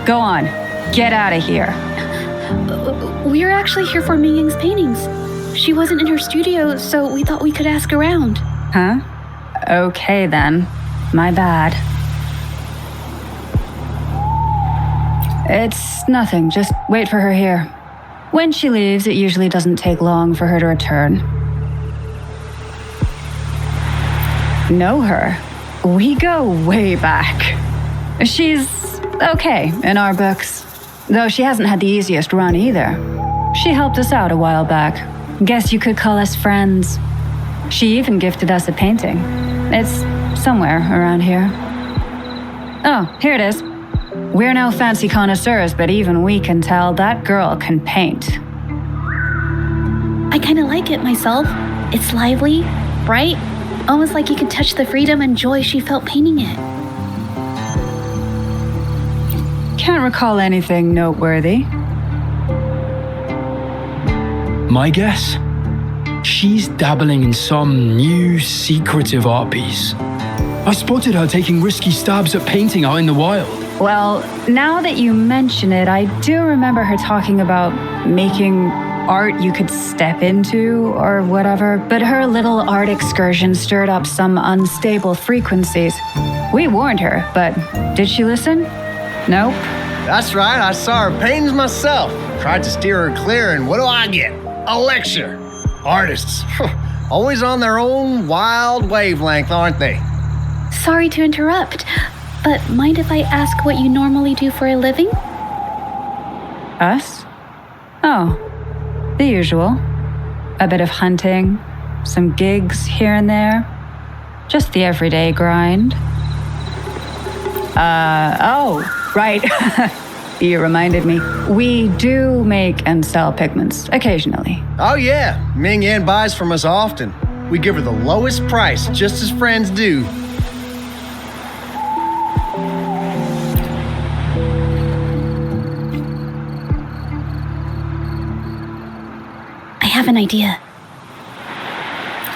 Go on, get out of here. We're actually here for Ming Yang's paintings. She wasn't in her studio, so we thought we could ask around. Huh? Okay then. My bad. It's nothing, just wait for her here. When she leaves, it usually doesn't take long for her to return. Know her? We go way back. She's okay in our books. Though she hasn't had the easiest run either. She helped us out a while back. Guess you could call us friends. She even gifted us a painting. It's somewhere around here. Oh, here it is. We're no fancy connoisseurs, but even we can tell that girl can paint. I kind of like it myself. It's lively, bright, almost like you could touch the freedom and joy she felt painting it. Can't recall anything noteworthy. My guess? She's dabbling in some new secretive art piece. I spotted her taking risky stabs at painting out in the wild. Well, now that you mention it, I do remember her talking about making art you could step into or whatever, but her little art excursion stirred up some unstable frequencies. We warned her, but did she listen? Nope. That's right, I saw her paintings myself. Tried to steer her clear, and what do I get? A lecture. Artists, always on their own wild wavelength, aren't they? Sorry to interrupt, but mind if I ask what you normally do for a living? Us? Oh, the usual. A bit of hunting, some gigs here and there. Just the everyday grind. Oh, right. You reminded me. We do make and sell pigments occasionally. Oh yeah, Ming Yan buys from us often. We give her the lowest price, just as friends do. I have an idea.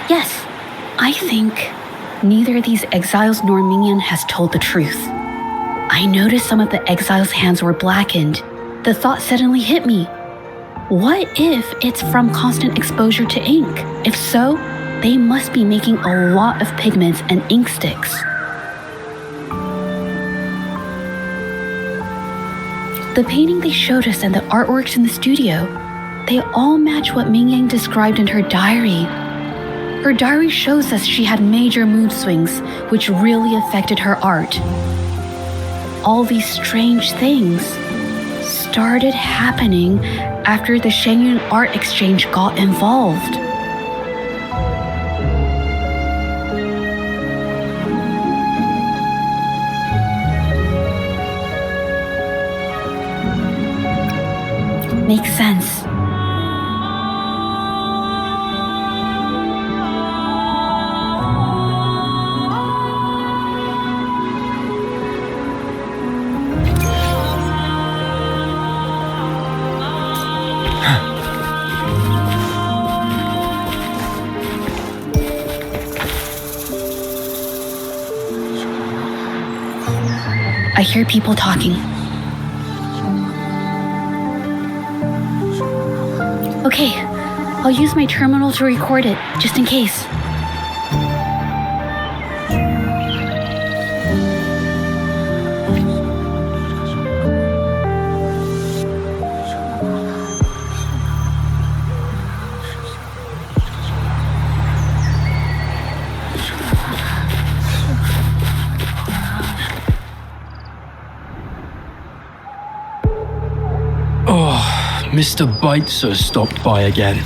Yes, I think neither of these exiles nor Mingyan has told the truth. I noticed some of the exiles' hands were blackened. The thought suddenly hit me. What if it's from constant exposure to ink? If so, they must be making a lot of pigments and ink sticks. The painting they showed us and the artworks in the studio, they all match what Mingyang described in her diary. Her diary shows us she had major mood swings, which really affected her art. All these strange things started happening after the Shenyun Art Exchange got involved. Makes sense. I hear people talking. Okay, I'll use my terminal to record it, just in case. Mr. Baitzer stopped by again,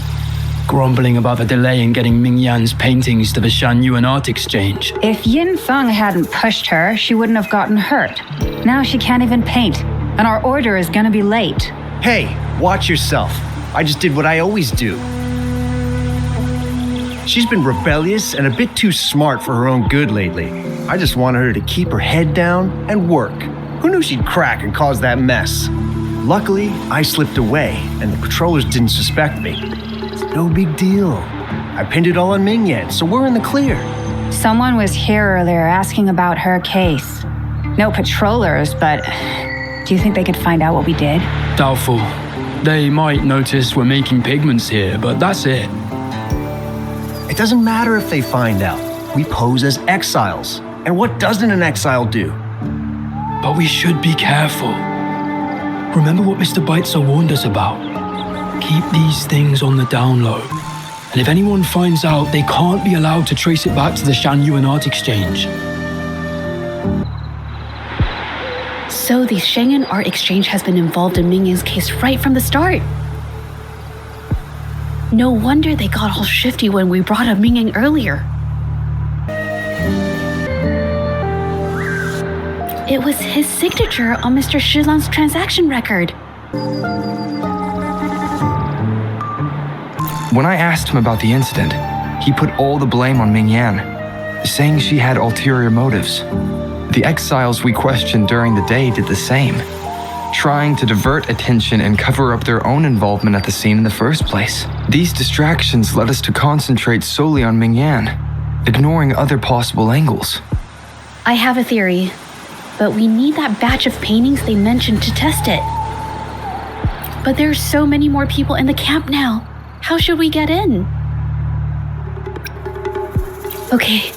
grumbling about the delay in getting Ming Yan's paintings to the Shanyuan Art Exchange. If Yin Feng hadn't pushed her, she wouldn't have gotten hurt. Now she can't even paint, and our order is gonna be late. Hey, watch yourself. I just did what I always do. She's been rebellious and a bit too smart for her own good lately. I just wanted her to keep her head down and work. Who knew she'd crack and cause that mess? Luckily, I slipped away, and the controllers didn't suspect me. It's no big deal. I pinned it all on Ming Yan, so we're in the clear. Someone was here earlier asking about her case. No patrollers, but do you think they could find out what we did? Doubtful. They might notice we're making pigments here, but that's it. It doesn't matter if they find out. We pose as exiles. And what doesn't an exile do? But we should be careful. Remember what Mr. Baitzer warned us about. Keep these things on the down low. And if anyone finds out, they can't be allowed to trace it back to the Shanyuan Art Exchange. So the Shangyun Art Exchange has been involved in Mingyang's case right from the start. No wonder they got all shifty when we brought up Mingyang earlier. It was his signature on Mr. Shilan's transaction record. When I asked him about the incident, he put all the blame on Mingyan, saying she had ulterior motives. The exiles we questioned during the day did the same, trying to divert attention and cover up their own involvement at the scene in the first place. These distractions led us to concentrate solely on Mingyan, ignoring other possible angles. I have a theory, but we need that batch of paintings they mentioned to test it. But there are so many more people in the camp now. How should we get in? Okay.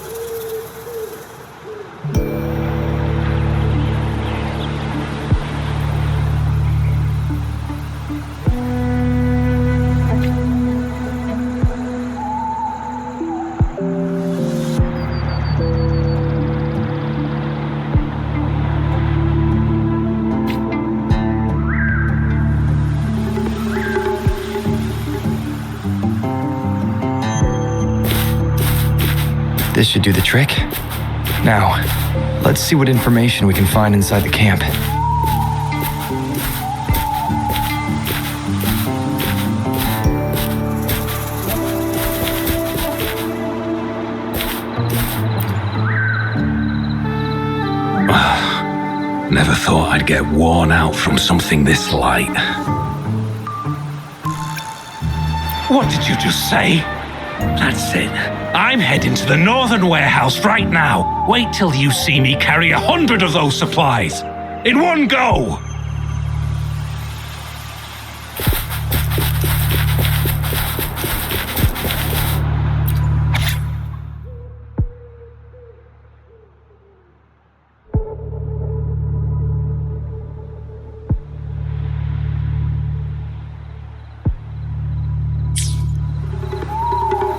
This should do the trick. Now, let's see what information we can find inside the camp. Never thought I'd get worn out from something this light. What did you just say? That's it. I'm heading to the northern warehouse right now. Wait till you see me carry 100 of those supplies. In one go!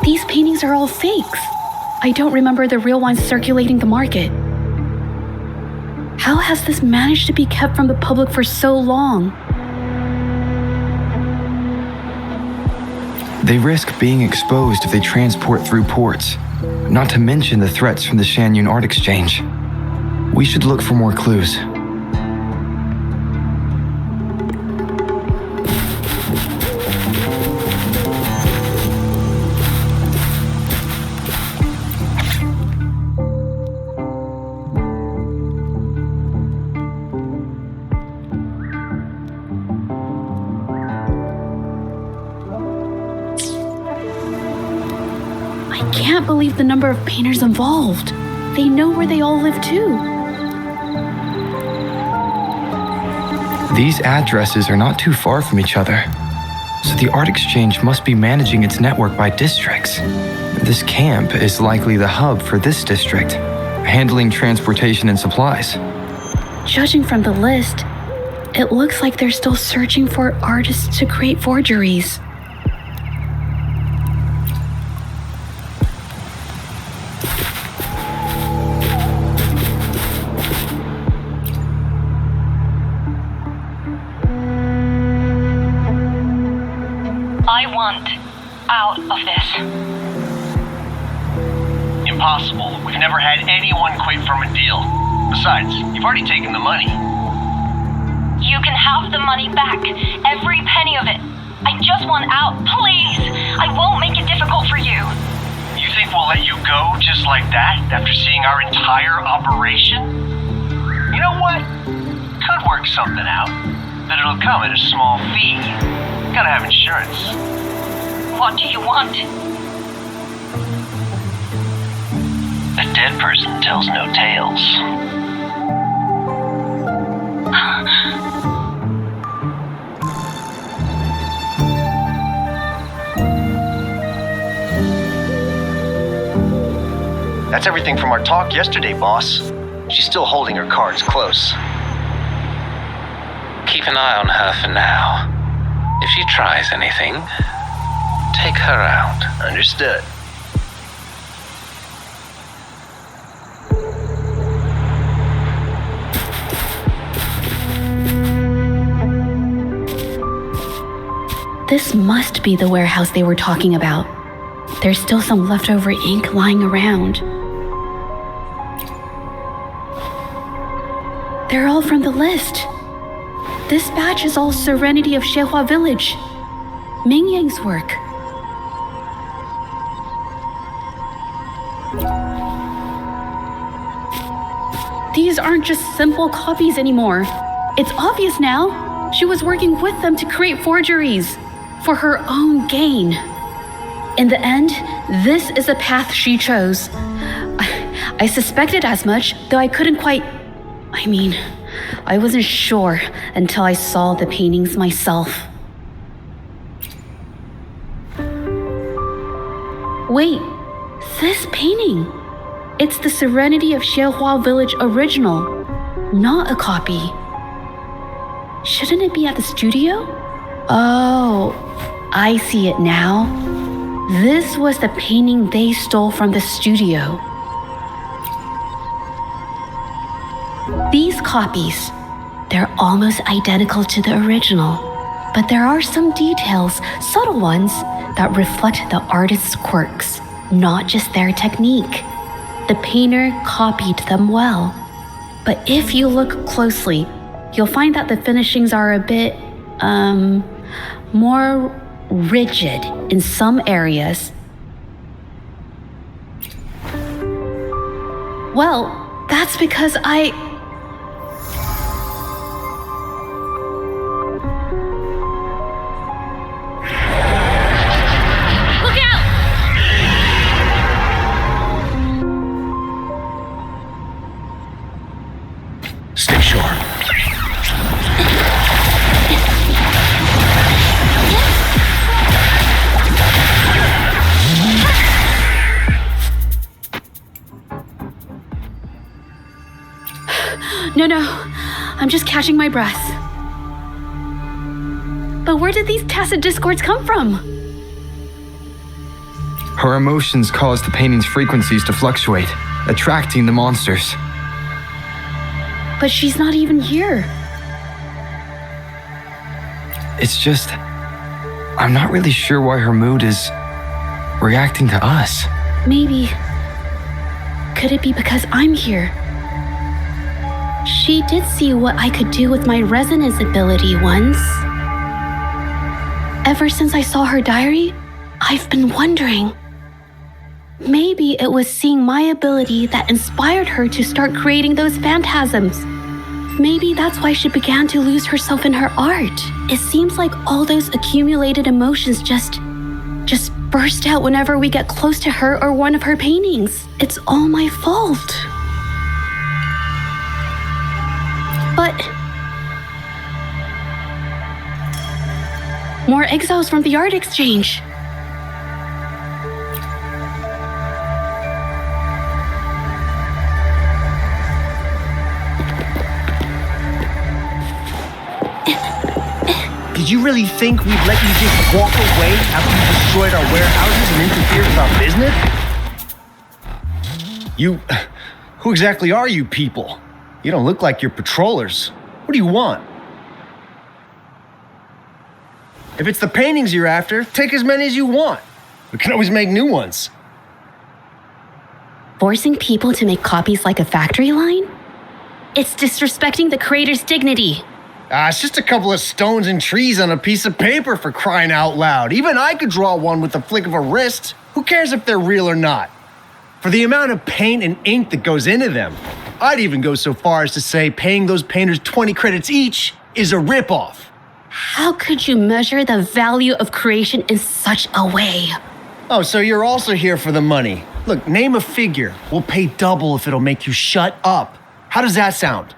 These paintings are all fakes. I don't remember the real ones circulating the market. How has this managed to be kept from the public for so long? They risk being exposed if they transport through ports, not to mention the threats from the Shangyun Art Exchange. We should look for more clues. I can't believe the number of painters involved. They know where they all live too. These addresses are not too far from each other, so the Art Exchange must be managing its network by districts. This camp is likely the hub for this district, handling transportation and supplies. Judging from the list, it looks like they're still searching for artists to create forgeries. I want out of this. Impossible. We've never had anyone quit from a deal. Besides, you've already taken the money. You can have the money back. Every penny of it. I just want out. Please! I won't make it difficult for you. You think we'll let you go just like that after seeing our entire operation? You know what? Could work something out. But it'll come at a small fee. Gotta have insurance. What do you want? A dead person tells no tales. That's everything from our talk yesterday, boss. She's still holding her cards close. Keep an eye on her for now. If she tries anything, take her out. Understood. This must be the warehouse they were talking about. There's still some leftover ink lying around. They're all from the list. This batch is all Serenity of Zhehua Village. Ming Yang's work. These aren't just simple copies anymore. It's obvious now. She was working with them to create forgeries for her own gain. In the end, this is the path she chose. I suspected as much, though I couldn't quite... I wasn't sure until I saw the paintings myself. Wait, this painting. It's the Serenity of Zhehua Village original, not a copy. Shouldn't it be at the studio? Oh, I see it now. This was the painting they stole from the studio. These copies, they're almost identical to the original, but there are some details, subtle ones, that reflect the artist's quirks, not just their technique. The painter copied them well. But if you look closely, you'll find that the finishings are a bit, more rigid in some areas. Well, that's because Look out! Stay sure. No, I'm just catching my breath. But where did these tacit discords come from? Her emotions caused the painting's frequencies to fluctuate, attracting the monsters. But she's not even here. It's just... I'm not really sure why her mood is reacting to us. Maybe... Could it be because I'm here? She did see what I could do with my resonance ability once. Ever since I saw her diary, I've been wondering. Maybe it was seeing my ability that inspired her to start creating those phantasms. Maybe that's why she began to lose herself in her art. It seems like all those accumulated emotions just burst out whenever we get close to her or one of her paintings. It's all my fault. But... more exiles from the art exchange. Did you really think we'd let you just walk away after you destroyed our warehouses and interfered with our business? Who exactly are you people? You don't look like you're patrollers. What do you want? If it's the paintings you're after, take as many as you want. We can always make new ones. Forcing people to make copies like a factory line? It's disrespecting the creator's dignity. It's just a couple of stones and trees on a piece of paper, for crying out loud. Even I could draw one with the flick of a wrist. Who cares if they're real or not? For the amount of paint and ink that goes into them, I'd even go so far as to say paying those painters 20 credits each is a ripoff. How could you measure the value of creation in such a way? Oh, so you're also here for the money. Look, name a figure. We'll pay double if it'll make you shut up. How does that sound?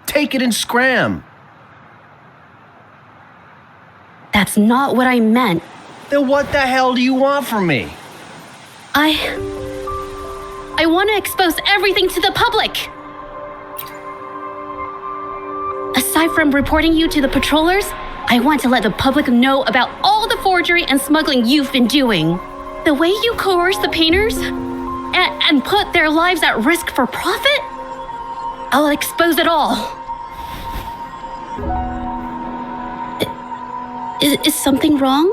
Take it and scram. That's not what I meant. Then what the hell do you want from me? I want to expose everything to the public. Aside from reporting you to the patrollers, I want to let the public know about all the forgery and smuggling you've been doing. The way you coerce the painters and put their lives at risk for profit? I'll expose it all. Is something wrong?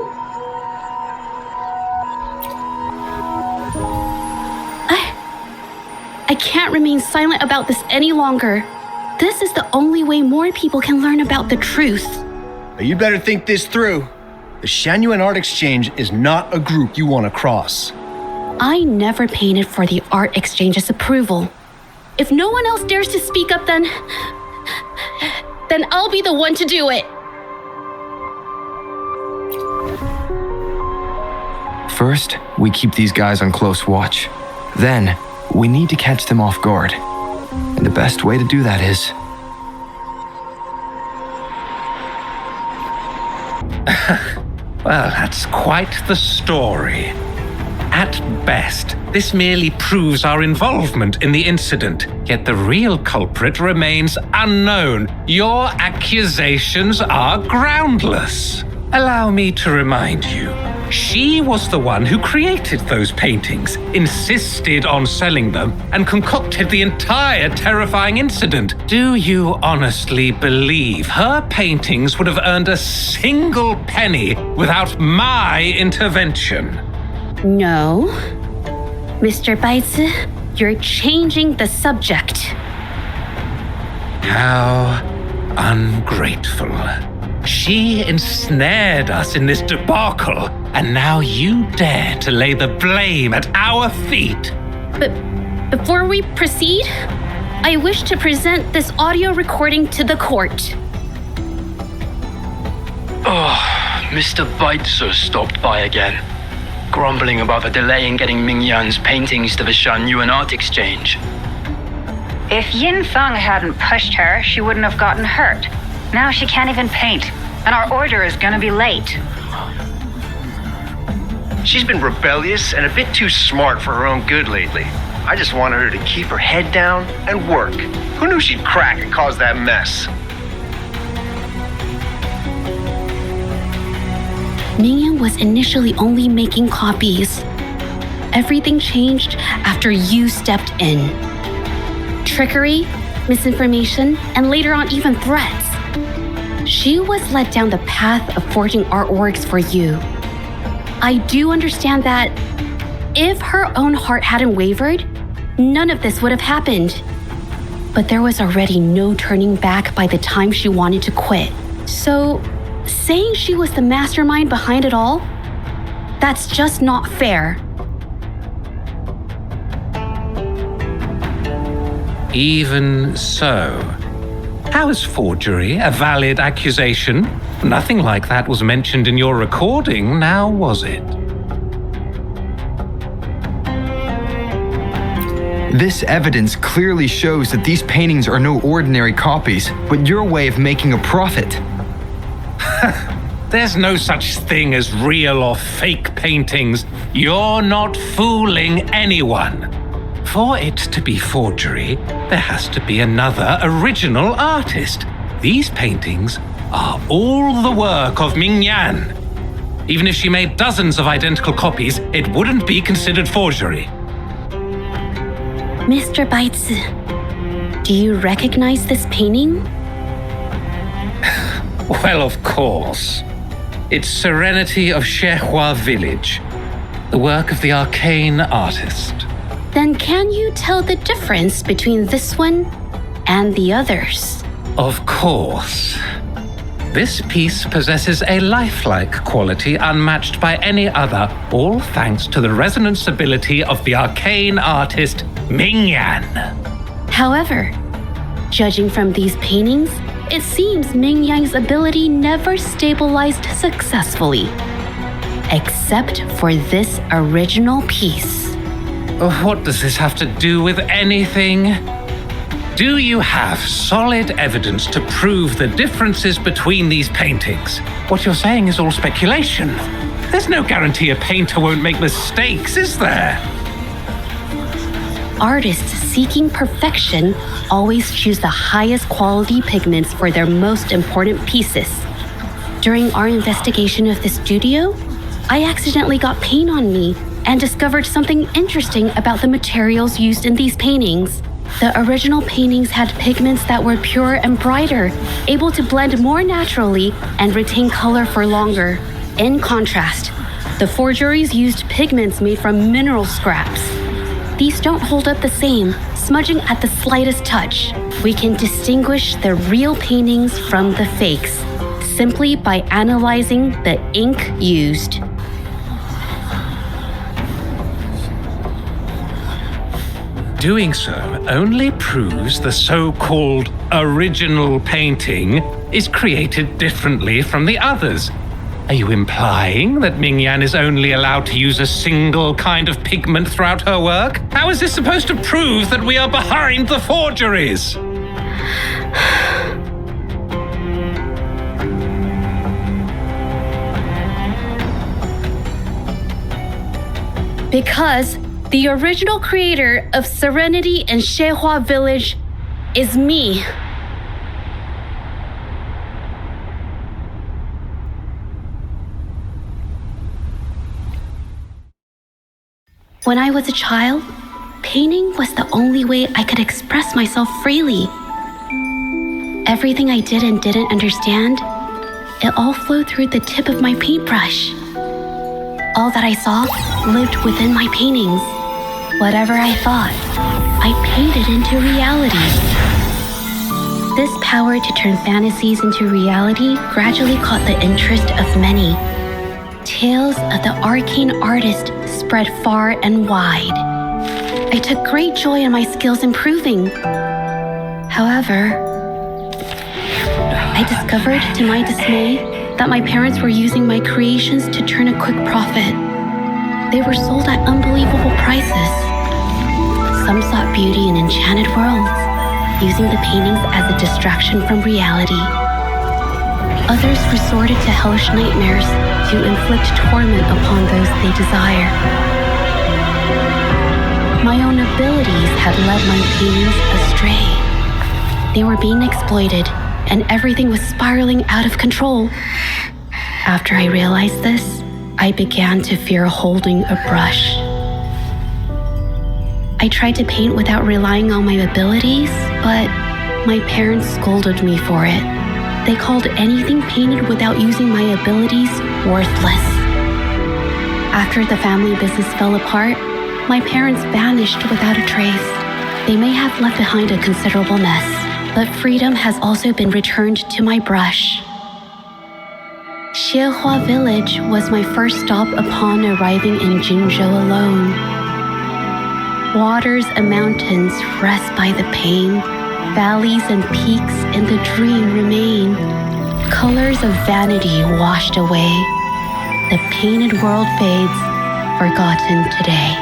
I can't remain silent about this any longer. This is the only way more people can learn about the truth. You better think this through. The Shanyuan Art Exchange is not a group you want to cross. I never painted for the Art Exchange's approval. If no one else dares to speak up, then I'll be the one to do it. First, we keep these guys on close watch. Then, we need to catch them off guard. And the best way to do that is... Well, that's quite the story. At best, this merely proves our involvement in the incident, yet the real culprit remains unknown. Your accusations are groundless. Allow me to remind you, she was the one who created those paintings, insisted on selling them, and concocted the entire terrifying incident. Do you honestly believe her paintings would have earned a single penny without my intervention? No. Mr. Baizi, you're changing the subject. How ungrateful. She ensnared us in this debacle, and now you dare to lay the blame at our feet. But before we proceed, I wish to present this audio recording to the court. Oh, Mr. Baizi stopped by again, grumbling about the delay in getting Mingyan's paintings to the Shanyuan Art Exchange. If Yin Feng hadn't pushed her, she wouldn't have gotten hurt. Now she can't even paint, and our order is gonna be late. She's been rebellious and a bit too smart for her own good lately. I just wanted her to keep her head down and work. Who knew she'd crack and cause that mess? Mingyan was initially only making copies. Everything changed after you stepped in. Trickery, misinformation, and later on even threats. She was led down the path of forging artworks for you. I do understand that if her own heart hadn't wavered, none of this would have happened. But there was already no turning back by the time she wanted to quit. So, saying she was the mastermind behind it all, that's just not fair. Even so, how is forgery a valid accusation? Nothing like that was mentioned in your recording, now was it? This evidence clearly shows that these paintings are no ordinary copies, but your way of making a profit. There's no such thing as real or fake paintings. You're not fooling anyone. For it to be forgery, there has to be another original artist. These paintings are all the work of Mingyan. Even if she made dozens of identical copies, it wouldn't be considered forgery. Mr. Baizi, do you recognize this painting? Well, of course. It's Serenity of Shehua Village, the work of the arcane artist. Then can you tell the difference between this one and the others? Of course. This piece possesses a lifelike quality unmatched by any other, all thanks to the resonance ability of the arcane artist Mingyan. However, judging from these paintings, it seems Mingyan's ability never stabilized successfully, except for this original piece. What does this have to do with anything? Do you have solid evidence to prove the differences between these paintings? What you're saying is all speculation. There's no guarantee a painter won't make mistakes, is there? Artists seeking perfection always choose the highest quality pigments for their most important pieces. During our investigation of the studio, I accidentally got paint on me and discovered something interesting about the materials used in these paintings. The original paintings had pigments that were purer and brighter, able to blend more naturally and retain color for longer. In contrast, the forgeries used pigments made from mineral scraps. These don't hold up the same, smudging at the slightest touch. We can distinguish the real paintings from the fakes simply by analyzing the ink used. Doing so only proves the so-called original painting is created differently from the others. Are you implying that Mingyan is only allowed to use a single kind of pigment throughout her work? How is this supposed to prove that we are behind the forgeries? Because the original creator of Serenity in Zhezhi Village is me. When I was a child, painting was the only way I could express myself freely. Everything I did and didn't understand, it all flowed through the tip of my paintbrush. All that I saw lived within my paintings. Whatever I thought, I painted into reality. This power to turn fantasies into reality gradually caught the interest of many. Tales of the arcane artist spread far and wide. I took great joy in my skills improving. However, I discovered to my dismay that my parents were using my creations to turn a quick profit. They were sold at unbelievable prices. Some sought beauty in enchanted worlds, using the paintings as a distraction from reality. Others resorted to hellish nightmares to inflict torment upon those they desire. My own abilities had led my paintings astray. They were being exploited, and everything was spiraling out of control. After I realized this, I began to fear holding a brush. I tried to paint without relying on my abilities, but my parents scolded me for it. They called anything painted without using my abilities worthless. After the family business fell apart, my parents vanished without a trace. They may have left behind a considerable mess, but freedom has also been returned to my brush. Zhezhi Village was my first stop upon arriving in Jinzhou alone. Waters and mountains rest by the pain. Valleys and peaks in the dream remain. Colors of vanity washed away. The painted world fades, forgotten today.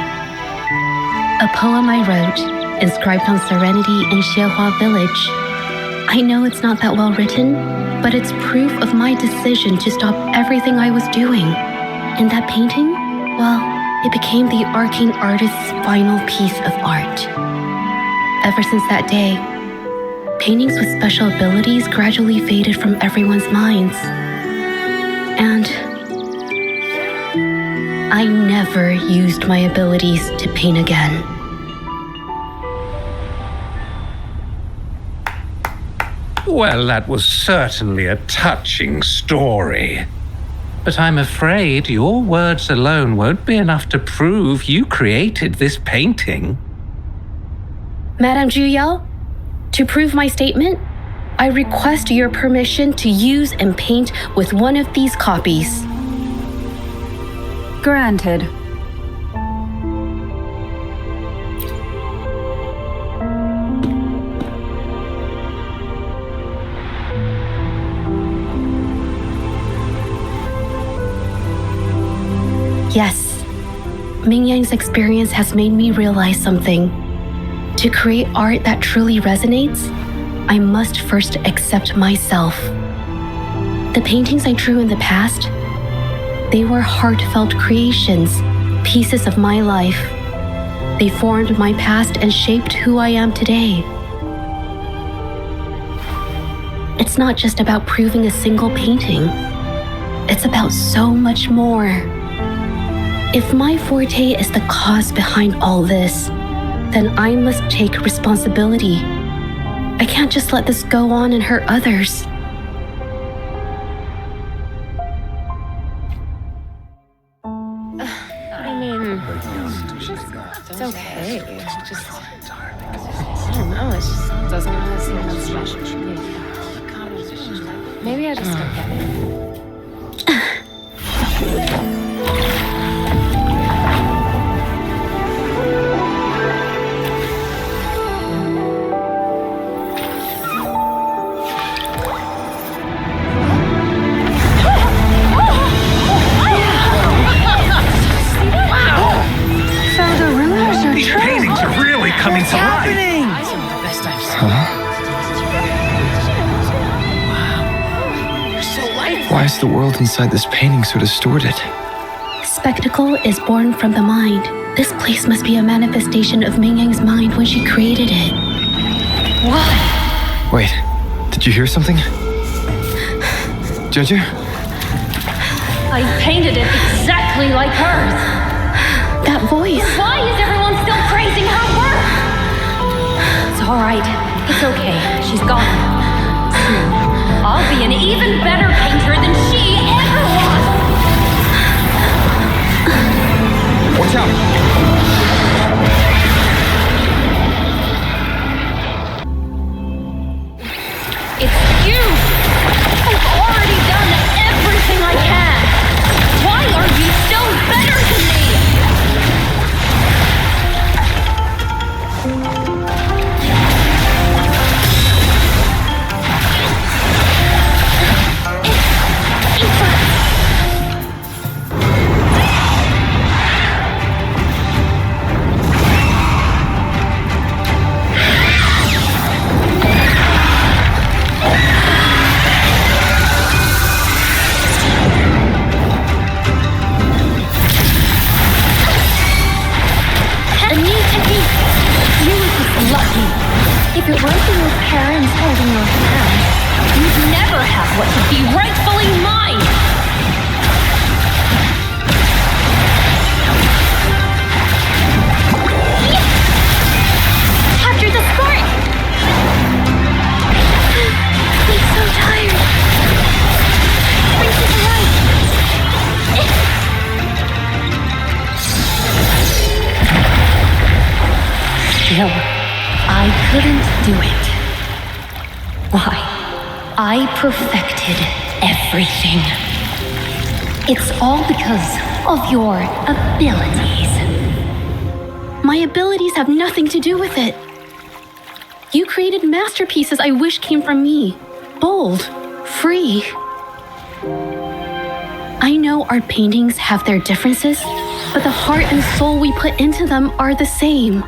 A poem I wrote, inscribed on Serenity in Zhezhi Village. I know it's not that well written, but it's proof of my decision to stop everything I was doing. And that painting, well, it became the arcane artist's final piece of art. Ever since that day, paintings with special abilities gradually faded from everyone's minds. And I never used my abilities to paint again. Well, that was certainly a touching story. But I'm afraid your words alone won't be enough to prove you created this painting. Madame Zhu, to prove my statement, I request your permission to use and paint with one of these copies. Granted. Yes, Mingyang's experience has made me realize something. To create art that truly resonates, I must first accept myself. The paintings I drew in the past, they were heartfelt creations, pieces of my life. They formed my past and shaped who I am today. It's not just about proving a single painting. It's about so much more. If my forte is the cause behind all this, then I must take responsibility. I can't just let this go on and hurt others. It's okay. It's just, I don't know. It just doesn't really seem that special to me. Maybe I just don't get it. Coming to life. Best I've seen. You're so lifeless. Why is the world inside this painting so distorted? Spectacle is born from the mind. This place must be a manifestation of Ming Yang's mind when she created it. Why? Wait, did you hear something? Zhezhi? I painted it exactly like hers. That voice. Why is everyone still praising her work? It's all right. It's okay. She's gone. Soon, I'll be an even better painter than she ever was. Watch out! It's you! I've already done everything I can! Why are you still better than me? If it weren't for your parents holding your hand, you'd never have what should be rightfully mine! Capture the spark! I'm so tired. Bring it to life! Still, I couldn't do it. Why? I perfected everything. It's all because of your abilities. My abilities have nothing to do with it. You created masterpieces I wish came from me. Bold, free. I know our paintings have their differences, but the heart and soul we put into them are the same.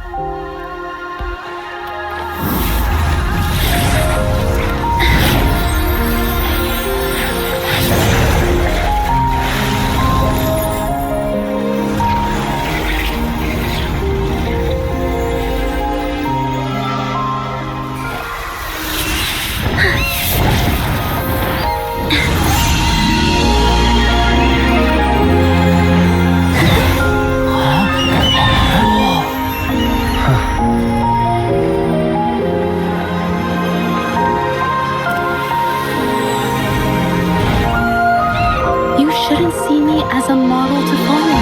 As a model to follow.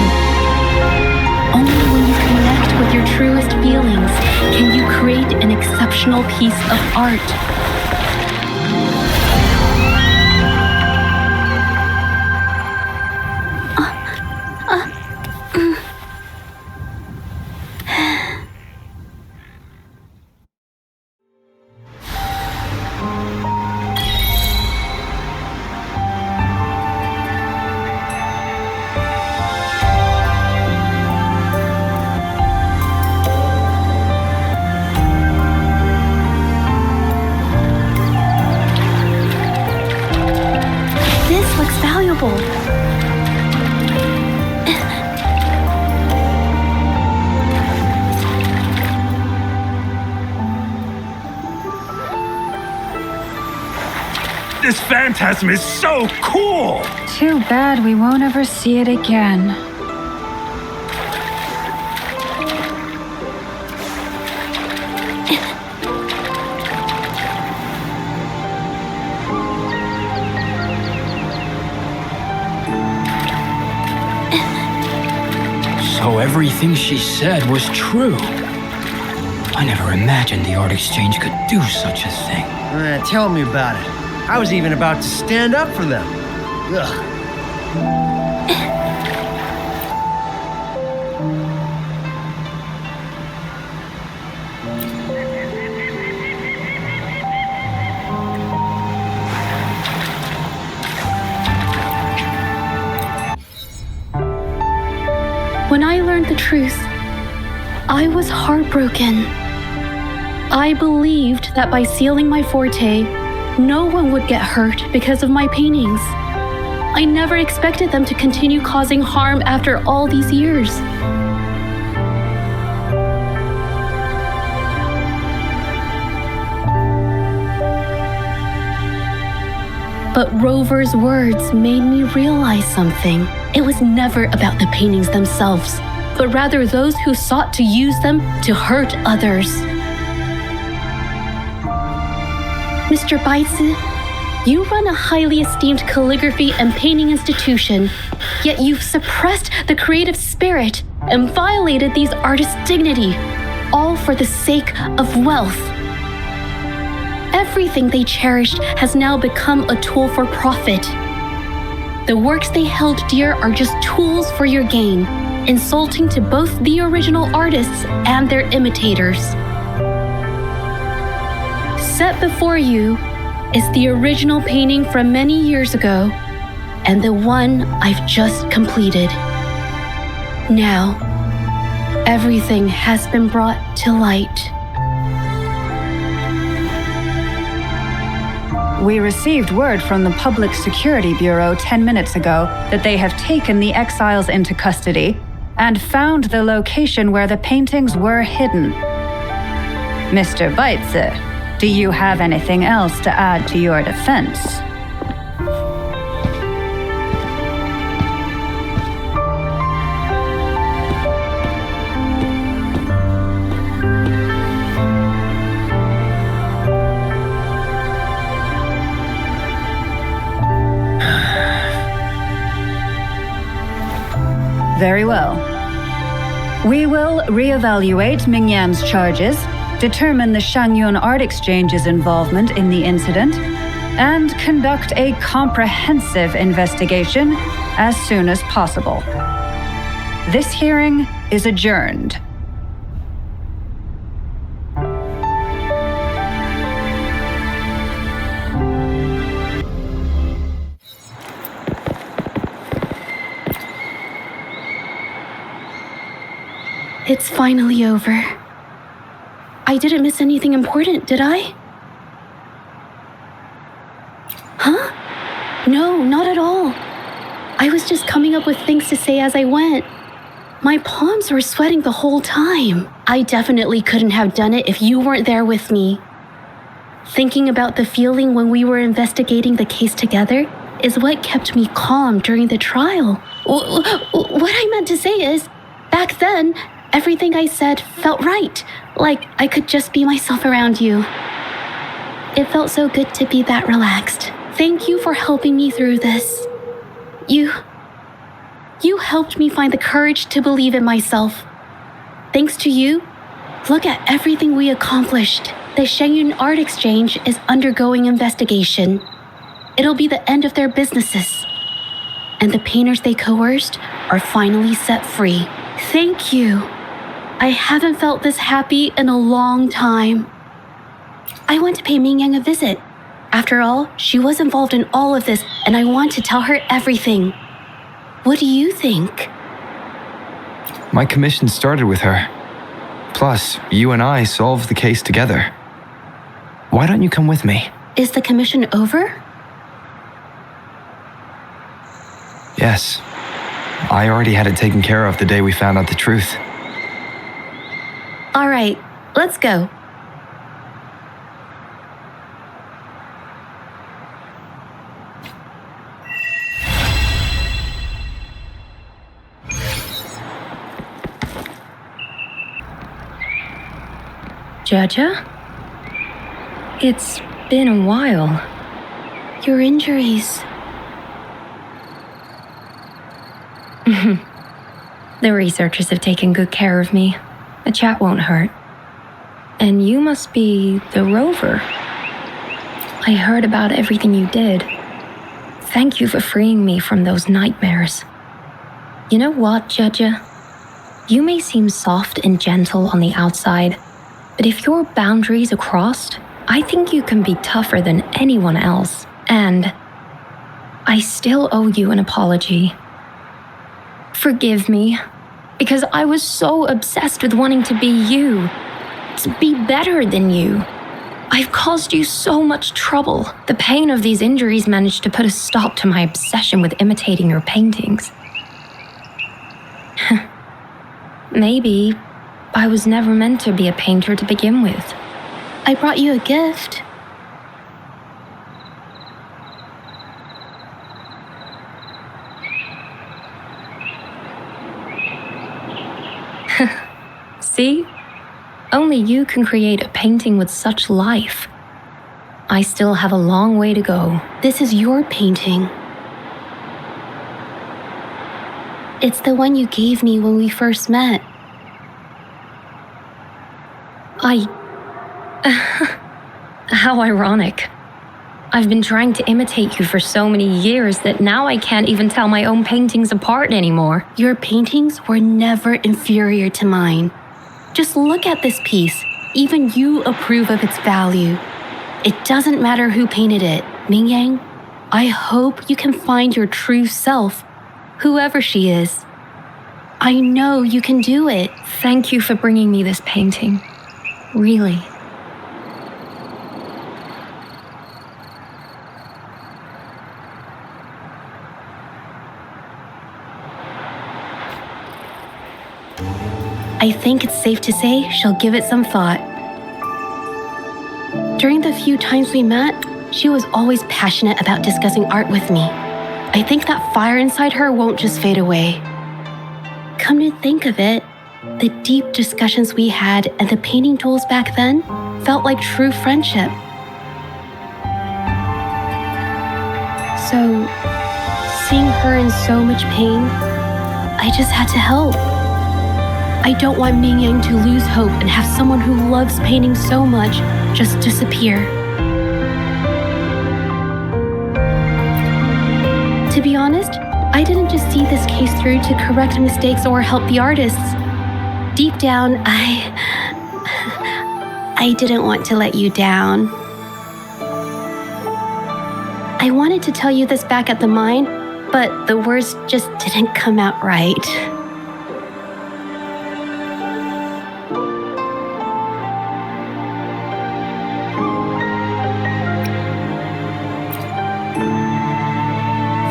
Only when you connect with your truest feelings can you create an exceptional piece of art. Valuable. This phantasm is so cool! Too bad we won't ever see it again. So everything she said was true. I never imagined the art exchange could do such a thing. Tell me about it. I was even about to stand up for them. Ugh. When I learned the truth, I was heartbroken. I believed that by sealing my forte, no one would get hurt because of my paintings. I never expected them to continue causing harm after all these years. But Rover's words made me realize something. It was never about the paintings themselves, but rather those who sought to use them to hurt others. Mr. Baitsu, you run a highly esteemed calligraphy and painting institution, yet you've suppressed the creative spirit and violated these artists' dignity, all for the sake of wealth. Everything they cherished has now become a tool for profit. The works they held dear are just tools for your gain, insulting to both the original artists and their imitators. Set before you is the original painting from many years ago, and the one I've just completed. Now, everything has been brought to light. We received word from the Public Security Bureau 10 minutes ago that they have taken the exiles into custody and found the location where the paintings were hidden. Mr. Baitsu, do you have anything else to add to your defense? Very well. We will reevaluate Mingyan's charges, determine the Shangyun Art Exchange's involvement in the incident, and conduct a comprehensive investigation as soon as possible. This hearing is adjourned. It's finally over. I didn't miss anything important, did I? Huh? No, not at all. I was just coming up with things to say as I went. My palms were sweating the whole time. I definitely couldn't have done it if you weren't there with me. Thinking about the feeling when we were investigating the case together is what kept me calm during the trial. What I meant to say is, back then, everything I said felt right, like I could just be myself around you. It felt so good to be that relaxed. Thank you for helping me through this. You helped me find the courage to believe in myself. Thanks to you, look at everything we accomplished. The Shangyun Art Exchange is undergoing investigation. It'll be the end of their businesses. And the painters they coerced are finally set free. Thank you. I haven't felt this happy in a long time. I want to pay Mingyang a visit. After all, she was involved in all of this, and I want to tell her everything. What do you think? My commission started with her. Plus, you and I solved the case together. Why don't you come with me? Is the commission over? Yes. I already had it taken care of the day we found out the truth. All right, let's go. Zhezhi? It's been a while. Your injuries. The researchers have taken good care of me. A chat won't hurt. And you must be the rover. I heard about everything you did. Thank you for freeing me from those nightmares. You know what, Zhezhi? You may seem soft and gentle on the outside, but if your boundaries are crossed, I think you can be tougher than anyone else. And I still owe you an apology. Forgive me, because I was so obsessed with wanting to be you, to be better than you. I've caused you so much trouble. The pain of these injuries managed to put a stop to my obsession with imitating your paintings. Maybe I was never meant to be a painter to begin with. I brought you a gift. See? Only you can create a painting with such life. I still have a long way to go. This is your painting. It's the one you gave me when we first met. How ironic. I've been trying to imitate you for so many years that now I can't even tell my own paintings apart anymore. Your paintings were never inferior to mine. Just look at this piece. Even you approve of its value. It doesn't matter who painted it. Mingyang, I hope you can find your true self, whoever she is. I know you can do it. Thank you for bringing me this painting. Really. I think it's safe to say she'll give it some thought. During the few times we met, she was always passionate about discussing art with me. I think that fire inside her won't just fade away. Come to think of it, the deep discussions we had and the painting duels back then felt like true friendship. So, seeing her in so much pain, I just had to help. I don't want Mingyang to lose hope and have someone who loves painting so much just disappear. To be honest, I didn't just see this case through to correct mistakes or help the artists. Deep down, I didn't want to let you down. I wanted to tell you this back at the mine, but the words just didn't come out right.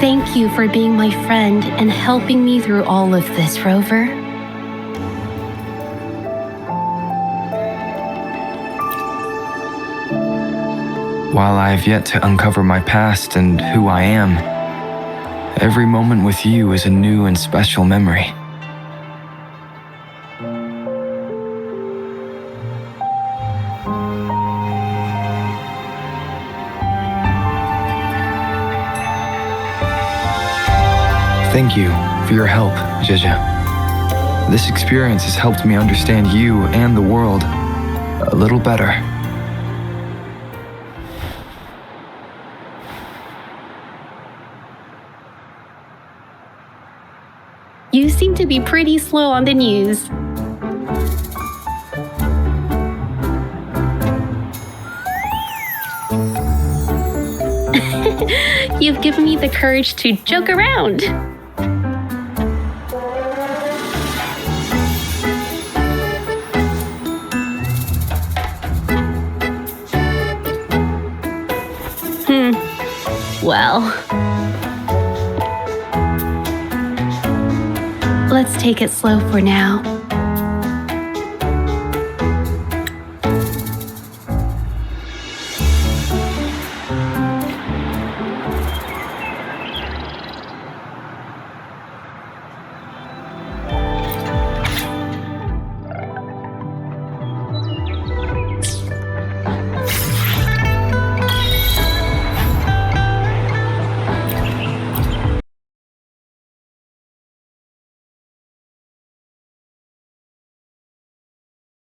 Thank you for being my friend and helping me through all of this, Rover. While I have yet to uncover my past and who I am, every moment with you is a new and special memory. Thank you for your help, Zhezhi. This experience has helped me understand you and the world a little better. You seem to be pretty slow on the news. You've given me the courage to joke around. Well, let's take it slow for now.